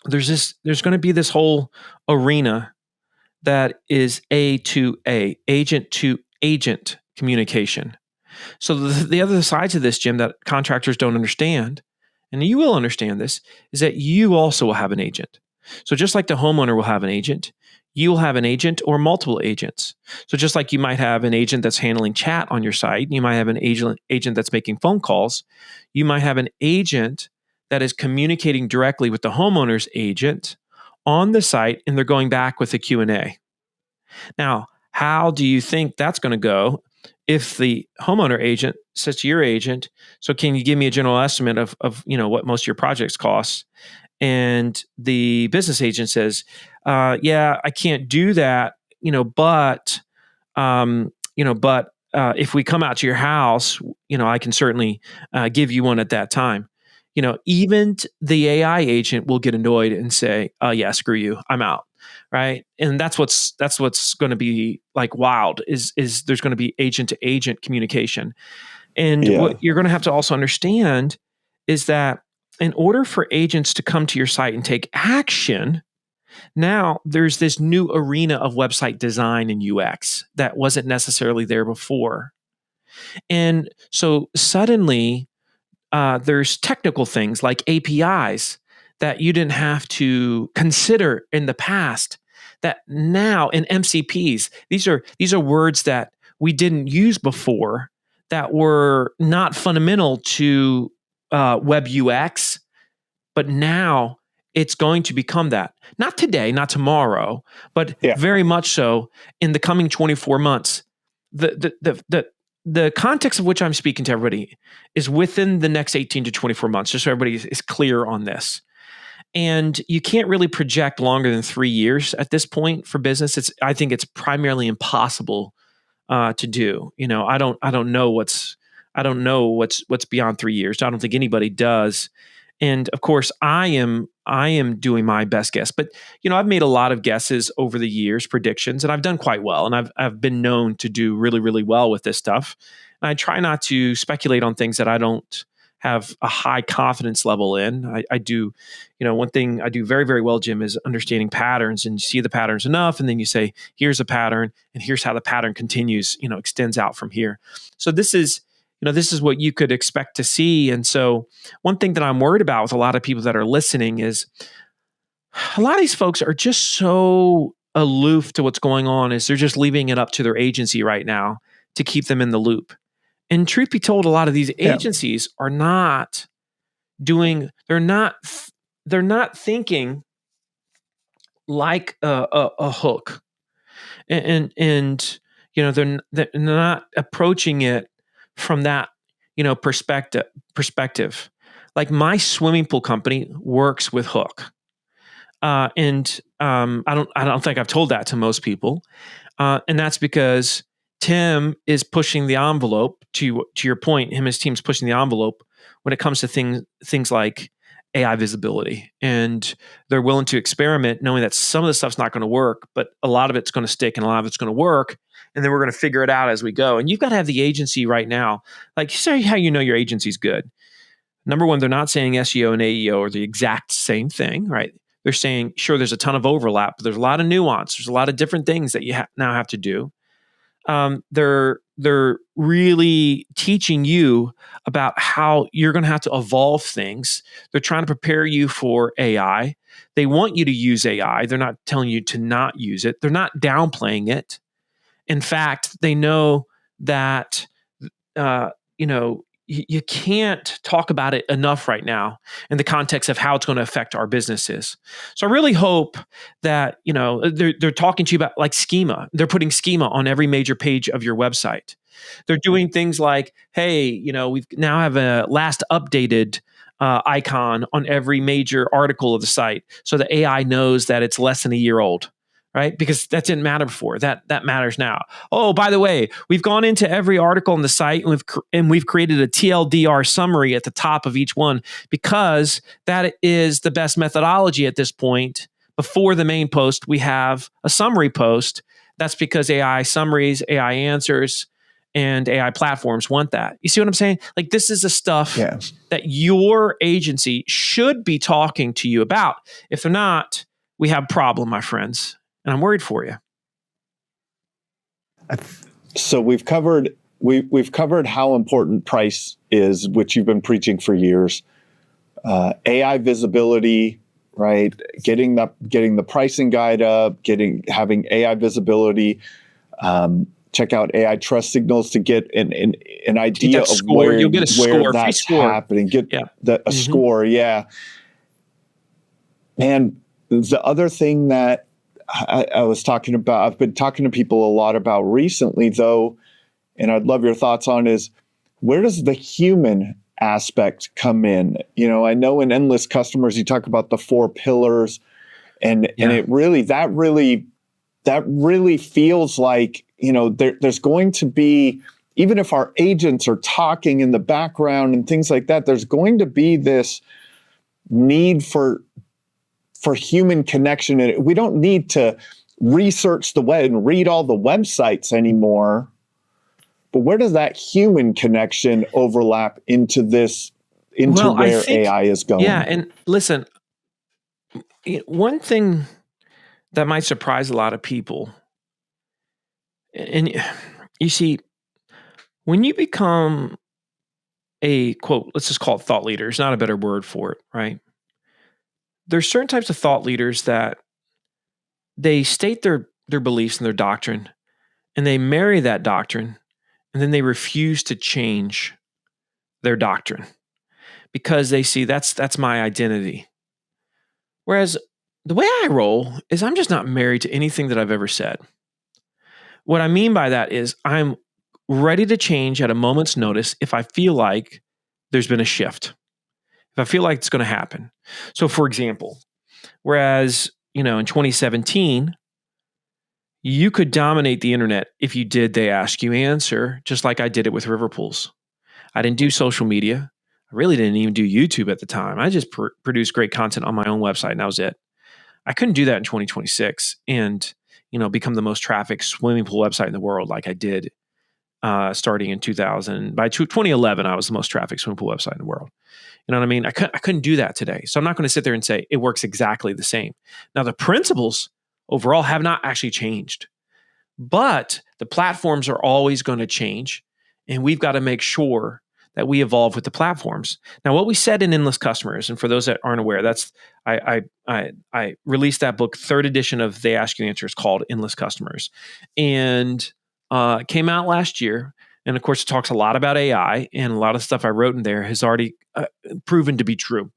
there's going to be this whole arena that is A to A, agent to agent communication. So the other sides of this, Jim, that contractors don't understand, and you will understand this, is that you also will have an agent. So just like the homeowner will have an agent, you'll have an agent or multiple agents. So just like you might have an agent that's handling chat on your site, you might have an agent that's making phone calls, you might have an agent that is communicating directly with the homeowner's agent on the site, and they're going back with a Q&A. Now, how do you think that's going to go if the homeowner agent says to your agent, so can you give me a general estimate of what most of your projects cost? And the business agent says, yeah, I can't do that, but if we come out to your house, I can certainly give you one at that time. Even the AI agent will get annoyed and say, yeah, screw you, I'm out. Right. And that's what's going to be like wild is there's going to be agent to agent communication. And what you're going to have to also understand is that in order for agents to come to your site and take action, now there's this new arena of website design and UX that wasn't necessarily there before. And so suddenly there's technical things like APIs that you didn't have to consider in the past, that now in MCPs, these are words that we didn't use before, that were not fundamental to web UX, but now it's going to become that. Not today, not tomorrow, but very much so in the coming 24 months. The context of which I'm speaking to everybody is within the next 18 to 24 months, just so everybody is clear on this. And you can't really project longer than 3 years at this point for business. I think it's primarily impossible to do. I don't know what's beyond 3 years. I don't think anybody does. And of course, I am doing my best guess. But I've made a lot of guesses over the years, predictions, and I've done quite well. And I've been known to do really, really well with this stuff. And I try not to speculate on things that I don't have a high confidence level in. I do, one thing I do very, very well, Jim, is understanding patterns, and you see the patterns enough. And then you say, here's a pattern, and here's how the pattern continues, extends out from here. So this is what you could expect to see. And so one thing that I'm worried about with a lot of people that are listening is a lot of these folks are just so aloof to what's going on, is they're just leaving it up to their agency right now to keep them in the loop. And truth be told, a lot of these agencies are not doing, they're not thinking like a hook. And they're not approaching it from that, perspective. Like my swimming pool company works with Hook. And I don't think I've told that to most people. And that's because Tim is pushing the envelope. To your point, him and his team's pushing the envelope when it comes to things like AI visibility, and they're willing to experiment, knowing that some of the stuff's not going to work, but a lot of it's going to stick and a lot of it's going to work, and then we're going to figure it out as we go. And you've got to have the agency right now. Like, say how your agency's good. Number one, they're not saying SEO and AEO are the exact same thing, right? They're saying, sure, there's a ton of overlap, but there's a lot of nuance. There's a lot of different things that you now have to do. They're really teaching you about how you're going to have to evolve things. They're trying to prepare you for AI. They want you to use AI. They're not telling you to not use it. They're not downplaying it. In fact, they know that you can't talk about it enough right now in the context of how it's going to affect our businesses. So I really hope that, they're talking to you about like schema. They're putting schema on every major page of your website. They're doing things like, hey, we now have a last updated icon on every major article of the site, so the AI knows that it's less than a year old. Right? Because that didn't matter before. That matters now. Oh, by the way, we've gone into every article on the site, and we've created a TLDR summary at the top of each one, because that is the best methodology at this point. Before the main post, we have a summary post. That's because AI summaries, AI answers, and AI platforms want that. You see what I'm saying? Like, this is the stuff that your agency should be talking to you about. If they're not, we have a problem, my friends. And I'm worried for you. So we've covered how important price is, which you've been preaching for years. AI visibility, right? Getting the pricing guide up, having AI visibility. Check out AI trust signals to get an idea of score. You'll get a score, that's score. happening. Get a score, yeah. Man, the other thing that I was talking about, I've been talking to people a lot about recently, though, and I'd love your thoughts on, is where does the human aspect come in? I know in Endless Customers, you talk about the 4 pillars, and it really feels like, there's going to be, even if our agents are talking in the background and things like that, there's going to be this need for human connection. And we don't need to research the web and read all the websites anymore. But where does that human connection overlap into where AI is going? Yeah, and listen, one thing that might surprise a lot of people, and you see, when you become a, quote, let's just call it thought leader, it's not a better word for it, right? There's certain types of thought leaders that they state their beliefs and their doctrine, and they marry that doctrine, and then they refuse to change their doctrine because they see that's my identity. Whereas the way I roll is I'm just not married to anything that I've ever said. What I mean by that is I'm ready to change at a moment's notice if I feel like there's been a shift. if I feel like it's going to happen. So for example, whereas, in 2017, you could dominate the internet if you did They Ask You Answer, just like I did it with River Pools. I didn't do social media. I really didn't even do YouTube at the time. I just produced great content on my own website, and that was it. I couldn't do that in 2026 and, become the most trafficked swimming pool website in the world like I did starting in 2000. By 2011, I was the most trafficked swimming pool website in the world. You know what I mean? I couldn't do that today. So I'm not going to sit there and say it works exactly the same. Now, the principles overall have not actually changed, but the platforms are always going to change. And we've got to make sure that we evolve with the platforms. Now, what we said in Endless Customers, and for those that aren't aware, that's I released that book, third edition of They Ask You Answers, called Endless Customers, and came out last year. And of course, it talks a lot about AI, and a lot of stuff I wrote in there has already proven to be true.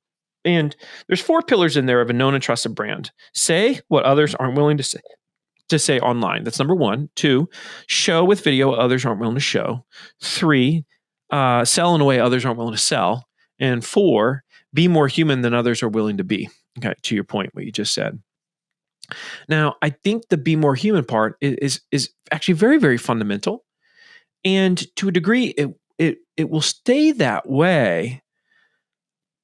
And there's 4 pillars in there of a known and trusted brand. Say what others aren't willing to say online. That's number 1. 2, show with video what others aren't willing to show. 3, sell in a way others aren't willing to sell. And 4, be more human than others are willing to be. Okay, to your point, what you just said. Now, I think the be more human part is actually very, very fundamental. And to a degree, it will stay that way,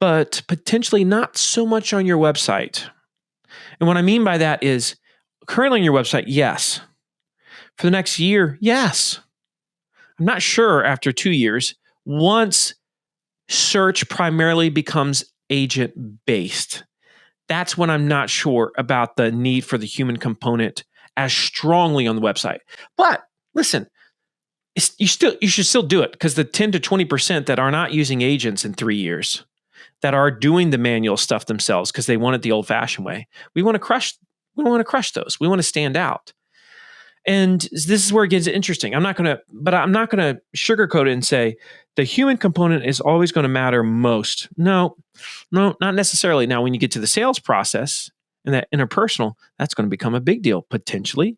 but potentially not so much on your website. And what I mean by that is currently on your website, yes. For the next year, yes. I'm not sure after 2 years, once search primarily becomes agent-based, that's when I'm not sure about the need for the human component as strongly on the website. But listen, you should still do it, because the 10 to 20% that are not using agents in 3 years, that are doing the manual stuff themselves because they want it the old-fashioned way, we want to crush those. We want to stand out. And this is where it gets interesting. I'm not going to sugarcoat it and say the human component is always going to matter most. No, not necessarily. Now, when you get to the sales process and that interpersonal, that's going to become a big deal potentially.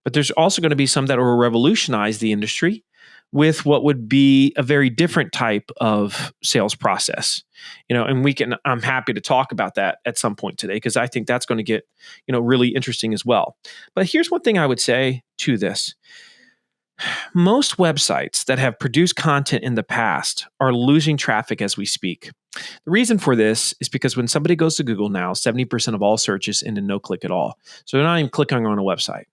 But there's also going to be some that will revolutionize the industry with what would be a very different type of sales process. And I'm happy to talk about that at some point today, because I think that's going to get, really interesting as well. But here's one thing I would say to this. Most websites that have produced content in the past are losing traffic as we speak. The reason for this is because when somebody goes to Google now, 70% of all searches into no click at all. So they're not even clicking on a website.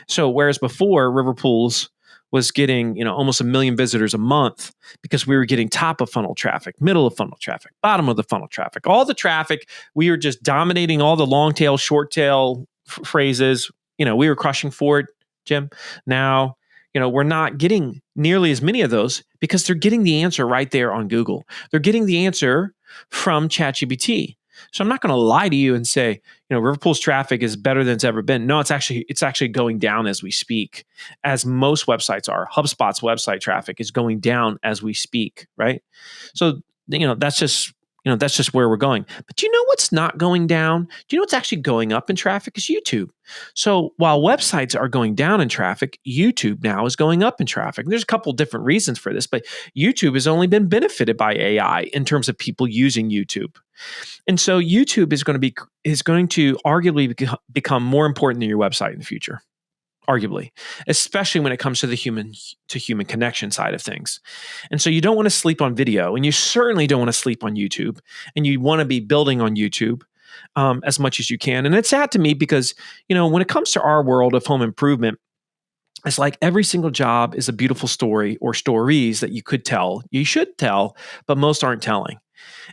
So whereas before, River Pools was getting, almost 1 million visitors a month, because we were getting top of funnel traffic, middle of funnel traffic, bottom of the funnel traffic, all the traffic. We were just dominating all the long tail, short tail phrases. We were crushing for it, Jim. Now, we're not getting nearly as many of those, because they're getting the answer right there on Google. They're getting the answer from ChatGPT. So I'm not going to lie to you and say, River Pools traffic is better than it's ever been. No, it's actually going down as we speak, as most websites are. HubSpot's website traffic is going down as we speak, right? So, that's just where we're going. But do you know what's not going down? Do you know what's actually going up in traffic? Is YouTube. So while websites are going down in traffic, YouTube now is going up in traffic. And there's a couple different reasons for this, but YouTube has only been benefited by AI in terms of people using YouTube. And so YouTube is going to arguably become more important than your website in the future. Arguably, especially when it comes to the human connection side of things. And so you don't want to sleep on video, and you certainly don't want to sleep on YouTube, and you want to be building on YouTube as much as you can. And it's sad to me because, when it comes to our world of home improvement, it's like every single job is a beautiful story or stories that you should tell, but most aren't telling.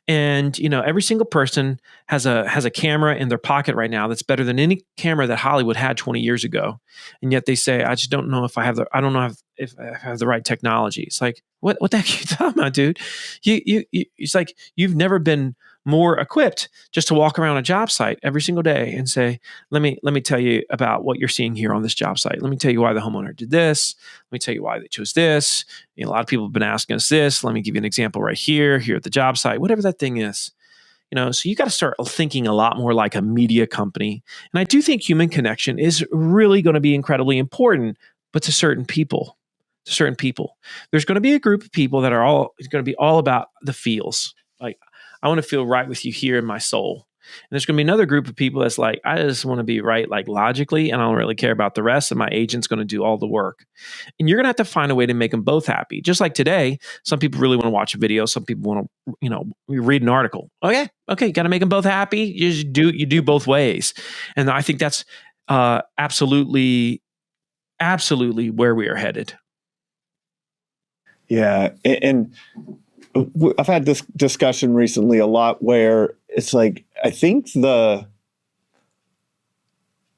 And every single person has a camera in their pocket right now that's better than any camera that Hollywood had 20 years ago. And yet they say, I just don't know if I have the right technology. It's like, what the heck are you talking about, dude? It's like you've never been more equipped just to walk around a job site every single day and say, let me tell you about what you're seeing here on this job site. Let me tell you why the homeowner did this. Let me tell you why they chose this. A lot of people have been asking us this. Let me give you an example right here at the job site, whatever that thing is. So you got to start thinking a lot more like a media company. And I do think human connection is really going to be incredibly important, but to certain people. There's going to be a group of people that are all going to be all about the feels. Like, I want to feel right with you here in my soul. And there's going to be another group of people that's like, I just want to be right, like logically, and I don't really care about the rest, and my agent's going to do all the work. And you're going to have to find a way to make them both happy. Just like today, some people really want to watch a video. Some people want to, read an article. Okay, you got to make them both happy. You do both ways. And I think that's absolutely where we are headed. Yeah. And I've had this discussion recently a lot where it's like, I think the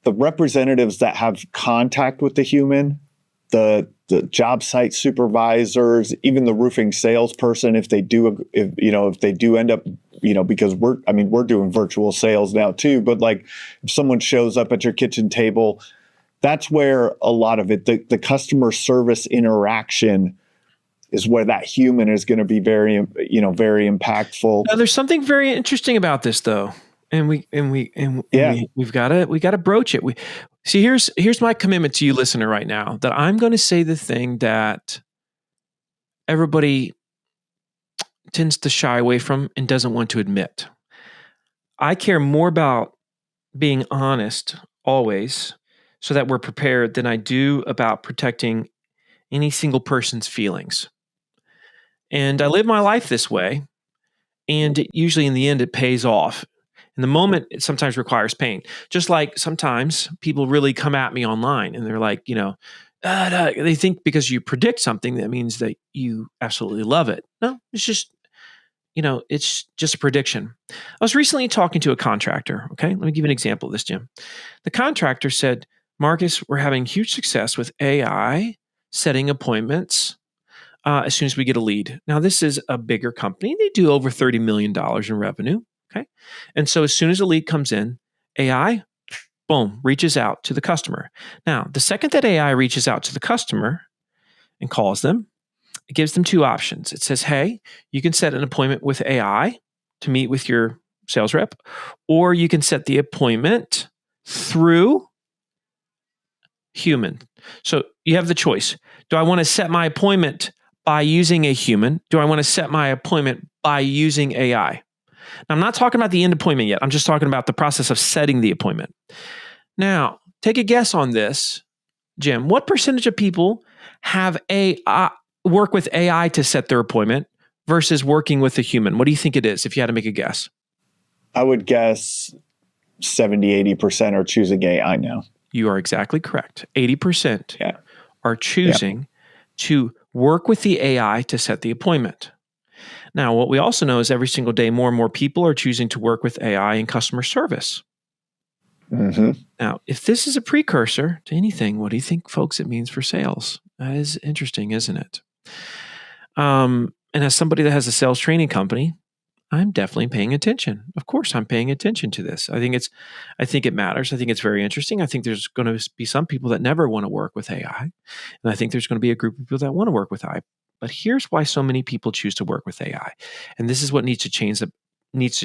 representatives that have contact with the human, the job site supervisors, even the roofing salesperson, if they do end up, because we're doing virtual sales now too, but like if someone shows up at your kitchen table, that's where a lot of it, the customer service interaction is where that human is going to be very impactful. Now, there's something very interesting about this though. And we've got to broach it. Here's my commitment to you, listener, right now, that I'm going to say the thing that everybody tends to shy away from and doesn't want to admit. I care more about being honest always, so that we're prepared, than I do about protecting any single person's feelings. And I live my life this way, and usually in the end it pays off. In the moment, it sometimes requires pain. Just like sometimes people really come at me online and they're like, they think because you predict something, that means that you absolutely love it. No, it's just a prediction. I was recently talking to a contractor. Okay, let me give you an example of this, Jim. The contractor said, Marcus, we're having huge success with AI setting appointments as soon as we get a lead. Now, this is a bigger company. They do over $30 million in revenue. Okay. And so as soon as a lead comes in, AI, boom, reaches out to the customer. Now, the second that AI reaches out to the customer and calls them, it gives them two options. It says, hey, you can set an appointment with AI to meet with your sales rep, or you can set the appointment through human. So you have the choice. Do I want to set my appointment by using a human? Do I want to set my appointment by using AI? Now, I'm not talking about the end appointment yet. I'm just talking about the process of setting the appointment. Now, take a guess on this, Jim. What percentage of people have work with AI to set their appointment versus working with a human? What do you think it is, if you had to make a guess? I would guess 70-80% are choosing AI now. You are exactly correct. 80% are choosing to work with the AI to set the appointment. Now, what we also know is every single day, more and more people are choosing to work with AI in customer service. Mm-hmm. Now, if this is a precursor to anything, what do you think, folks, it means for sales? That is interesting, isn't it? And as somebody that has a sales training company, I'm definitely paying attention. Of course, I'm paying attention to this. I think it matters. I think it's very interesting. I think there's going to be some people that never want to work with AI, and I think there's going to be a group of people that want to work with AI. But here's why so many people choose to work with AI, and this is what needs to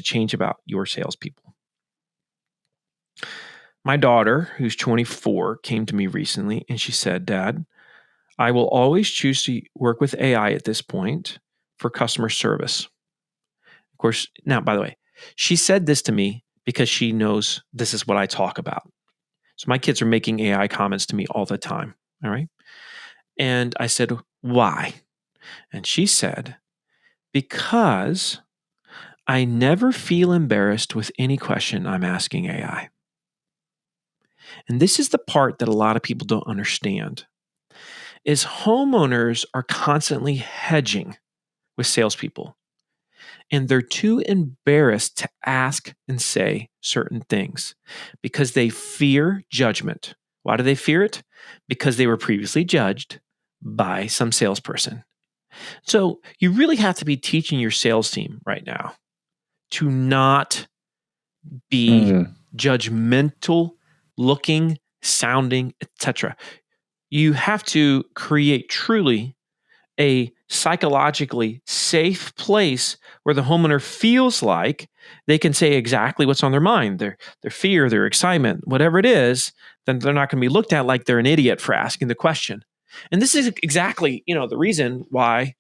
change about your salespeople. My daughter, who's 24, came to me recently, and she said, "Dad, I will always choose to work with AI at this point for customer service." Of course, now, by the way, she said this to me because she knows this is what I talk about. So my kids are making AI comments to me all the time. All right. And I said, why? And she said, because I never feel embarrassed with any question I'm asking AI. And this is the part that a lot of people don't understand, is homeowners are constantly hedging with salespeople. And they're too embarrassed to ask and say certain things because they fear judgment. Why do they fear it? Because they were previously judged by some salesperson. So you really have to be teaching your sales team right now to not be judgmental, looking, sounding, etc. You have to create truly a psychologically safe place where the homeowner feels like they can say exactly what's on their mind, their fear, their excitement, whatever it is. Then they're not going to be looked at like they're an idiot for asking the question. And this is exactly, the reason why,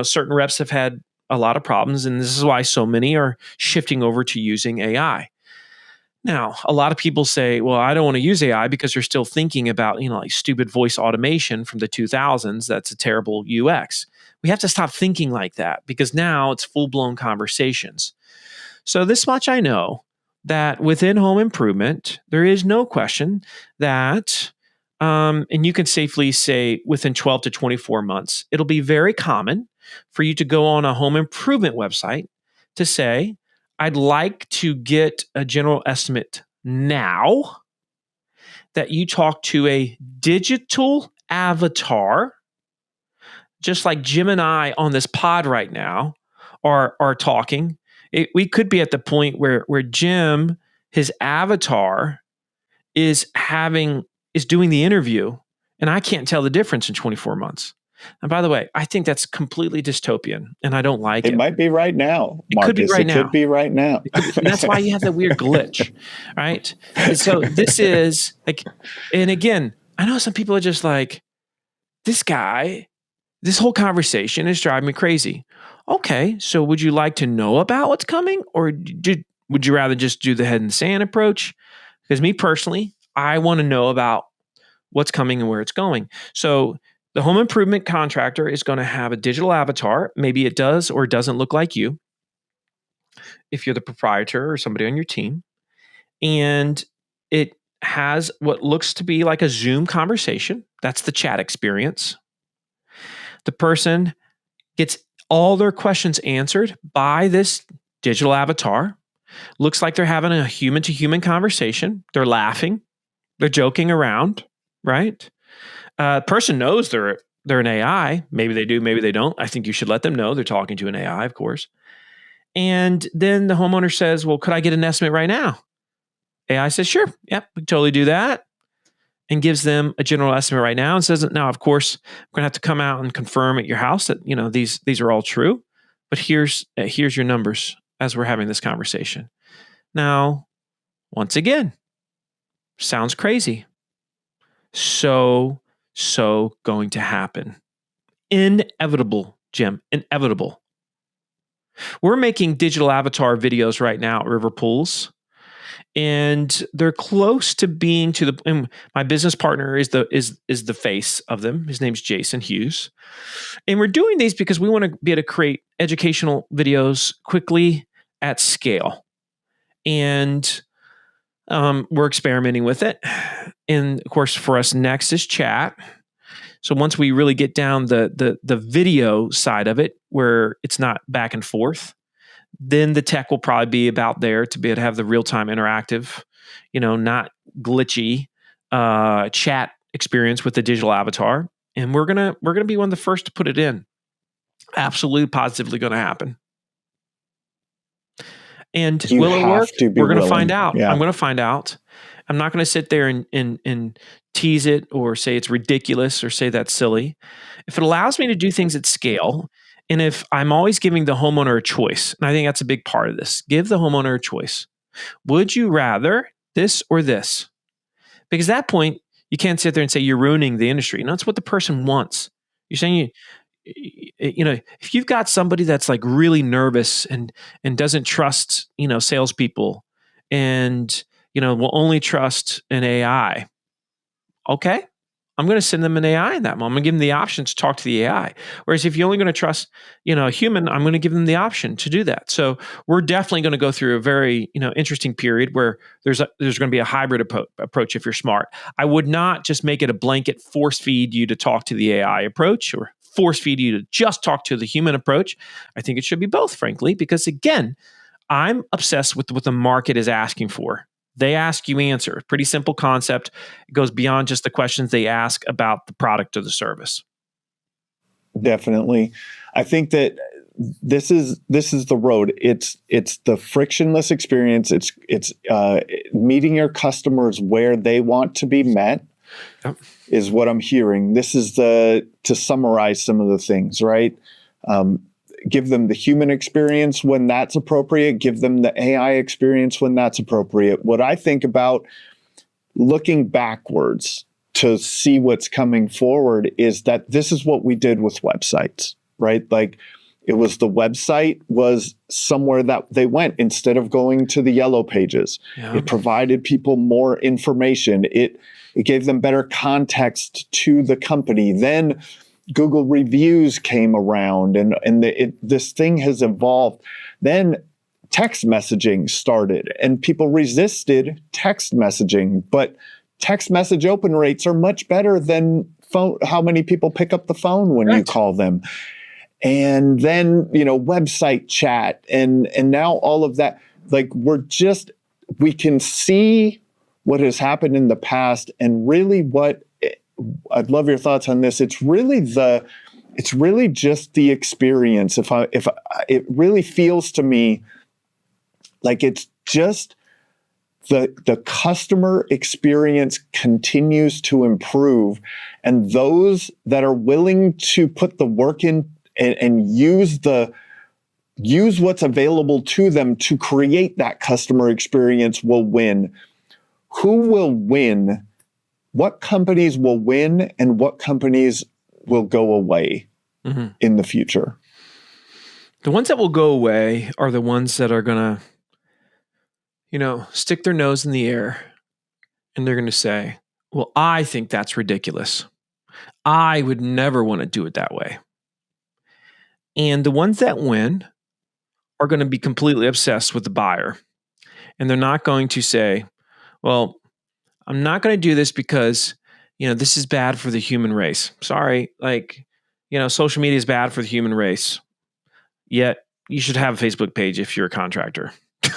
certain reps have had a lot of problems. And this is why so many are shifting over to using AI. Now, a lot of people say, well, I don't want to use AI because they're still thinking about, like stupid voice automation from the 2000s. That's a terrible UX. We have to stop thinking like that because now it's full-blown conversations. So this much I know, that within home improvement, there is no question that, and you can safely say within 12 to 24 months, it'll be very common for you to go on a home improvement website to say, I'd like to get a general estimate now, that you talk to a digital avatar, just like Jim and I on this pod right now are talking. We could be at the point where Jim, his avatar, is doing the interview, and I can't tell the difference in 24 months. And by the way, I think that's completely dystopian, and I don't like it. It might be right now, Marcus. Could be right now. It could be right now. And that's why you have that weird glitch, right? And so this is like, and again, I know some people are just like, this whole conversation is driving me crazy. Okay, so would you like to know about what's coming, or would you rather just do the head in the sand approach? Because me personally, I want to know about what's coming and where it's going. So the home improvement contractor is going to have a digital avatar. Maybe it does or doesn't look like you, if you're the proprietor or somebody on your team. And it has what looks to be like a Zoom conversation. That's the chat experience. The person gets all their questions answered by this digital avatar. Looks like they're having a human-to-human conversation. They're laughing. They're joking around, right? Person knows they're an AI. Maybe they do, maybe they don't. I think you should let them know they're talking to an AI, of course. And then the homeowner says, well, could I get an estimate right now? AI says, sure. Yep, we can totally do that. And gives them a general estimate right now and says, now, of course, we're going to have to come out and confirm at your house that, these are all true. But here's your numbers as we're having this conversation. Now, once again, sounds crazy. So going to happen. Inevitable, Jim, inevitable. We're making digital avatar videos right now at River Pools, and they're close to being and my business partner is the face of them. His name's Jason Hughes. And we're doing these because we want to be able to create educational videos quickly at scale. And we're experimenting with it. And of course, for us next is chat. So once we really get down the video side of it, where it's not back and forth, then the tech will probably be about there to be able to have the real-time interactive, not glitchy chat experience with the digital avatar. And we're gonna be one of the first to put it in. Absolutely, positively going to happen. And will it work? We're going to find out. Yeah. I'm going to find out. I'm not going to sit there and tease it or say it's ridiculous or say that's silly. If it allows me to do things at scale, and if I'm always giving the homeowner a choice, and I think that's a big part of this, give the homeowner a choice. Would you rather this or this? Because at that point, you can't sit there and say you're ruining the industry. No, it's what the person wants. You're saying if you've got somebody that's like really nervous and doesn't trust, salespeople and, will only trust an AI. Okay. I'm going to send them an AI in that moment. I'm going to give them the option to talk to the AI. Whereas if you're only going to trust, a human, I'm going to give them the option to do that. So we're definitely going to go through a very, interesting period where there's going to be a hybrid approach if you're smart. I would not just make it a blanket force feed you to talk to the AI approach or force feed you to just talk to the human approach. I think it should be both, frankly, because again, I'm obsessed with what the market is asking for. They ask, you answer. Pretty simple concept. It goes beyond just the questions they ask about the product or the service. Definitely. I think that this is the road. It's the frictionless experience. It's meeting your customers where they want to be met. Yep. Is what I'm hearing. This is to summarize some of the things, right? Give them the human experience when that's appropriate. Give them the AI experience when that's appropriate. What I think about looking backwards to see what's coming forward is that this is what we did with websites, right? Like It was the website was somewhere that they went instead of going to the yellow pages. Yeah. It provided people more information. It gave them better context to the company. Then Google reviews came around, and this thing has evolved. Then text messaging started, and people resisted text messaging, but text message open rates are much better than phone. How many people pick up the phone when you call them? And then, website chat and now all of that, like we can see what has happened in the past, and really I'd love your thoughts on this. It's really just the experience. It really feels to me like it's just the customer experience continues to improve, and those that are willing to put the work in and use what's available to them to create that customer experience will win. Who will win? What companies will win, and what companies will go away in the future? The ones that will go away are the ones that are going to, stick their nose in the air, and they're going to say, well, I think that's ridiculous. I would never want to do it that way. And the ones that win are going to be completely obsessed with the buyer. And they're not going to say, well, I'm not going to do this because, this is bad for the human race. Sorry. Social media is bad for the human race. Yet you should have a Facebook page if you're a contractor.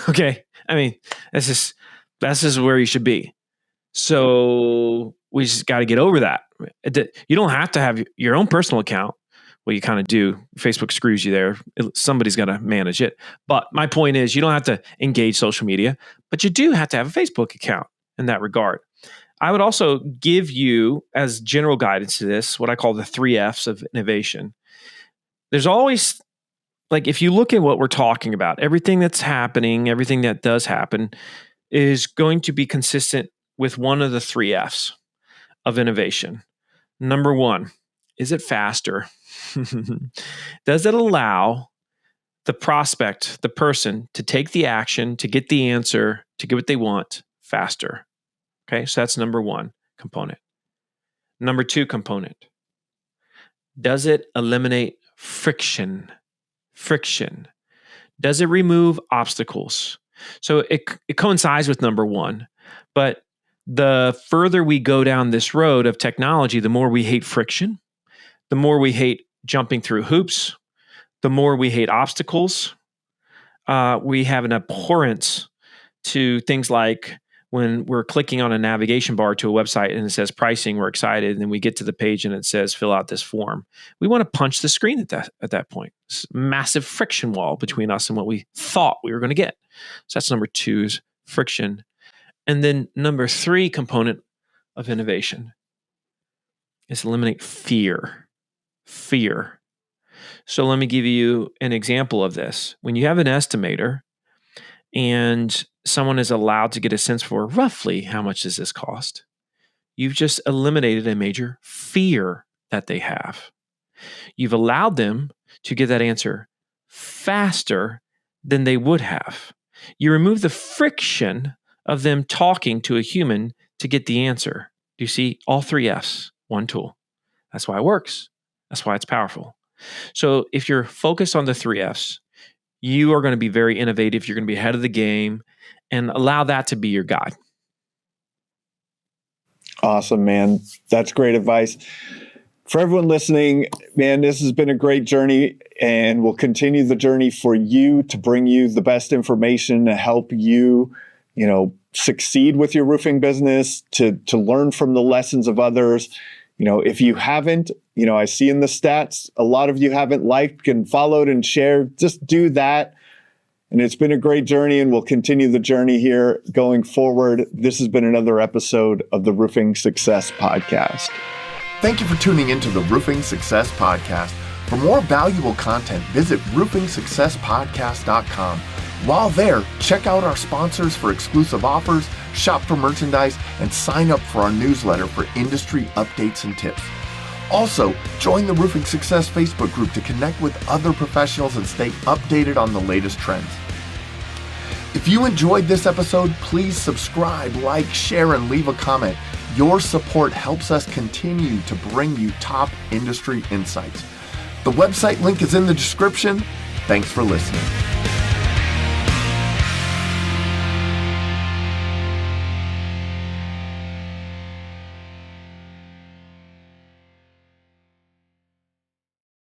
Okay. I mean, that's just where you should be. So we just got to get over that. You don't have to have your own personal account. Well, you kind of do. Facebook screws you there. Somebody's got to manage it. But my point is, you don't have to engage social media, but you do have to have a Facebook account in that regard. I would also give you, as general guidance to this, what I call the 3 F's of innovation. There's always, if you look at what we're talking about, everything that's happening, everything that does happen is going to be consistent with one of the 3 F's of innovation. Number 1, is it faster? Does it allow the prospect, the person, to take the action, to get the answer, to get what they want faster? Okay, so that's number 1 component. Number 2 component. Does it eliminate friction? Friction. Does it remove obstacles? So it coincides with number 1, but the further we go down this road of technology, the more we hate friction, the more we hate jumping through hoops, the more we hate obstacles. We have an abhorrence to things like when we're clicking on a navigation bar to a website and it says pricing, we're excited, and then we get to the page and it says fill out this form. We want to punch the screen at that point. It's a massive friction wall between us and what we thought we were going to get. So that's number 2 is friction. And then number 3 component of innovation is eliminate fear. Fear. So let me give you an example of this. When you have an estimator and someone is allowed to get a sense for roughly how much does this cost, you've just eliminated a major fear that they have. You've allowed them to get that answer faster than they would have. You remove the friction of them talking to a human to get the answer. Do you see? All 3 F's, one tool. That's why it works. That's why it's powerful. So if you're focused on the 3 F's, you are going to be very innovative. You're going to be ahead of the game, and allow that to be your guide. Awesome, man. That's great advice. For everyone listening, man, this has been a great journey, and we'll continue the journey for you to bring you the best information to help you, succeed with your roofing business, to learn from the lessons of others. If you haven't, I see in the stats, a lot of you haven't liked and followed and shared. Just do that. And it's been a great journey, and we'll continue the journey here going forward. This has been another episode of the Roofing Success Podcast. Thank you for tuning into the Roofing Success Podcast. For more valuable content, visit roofingsuccesspodcast.com. While there, check out our sponsors for exclusive offers, shop for merchandise, and sign up for our newsletter for industry updates and tips. Also, join the Roofing Success Facebook group to connect with other professionals and stay updated on the latest trends. If you enjoyed this episode, please subscribe, like, share, and leave a comment. Your support helps us continue to bring you top industry insights. The website link is in the description. Thanks for listening.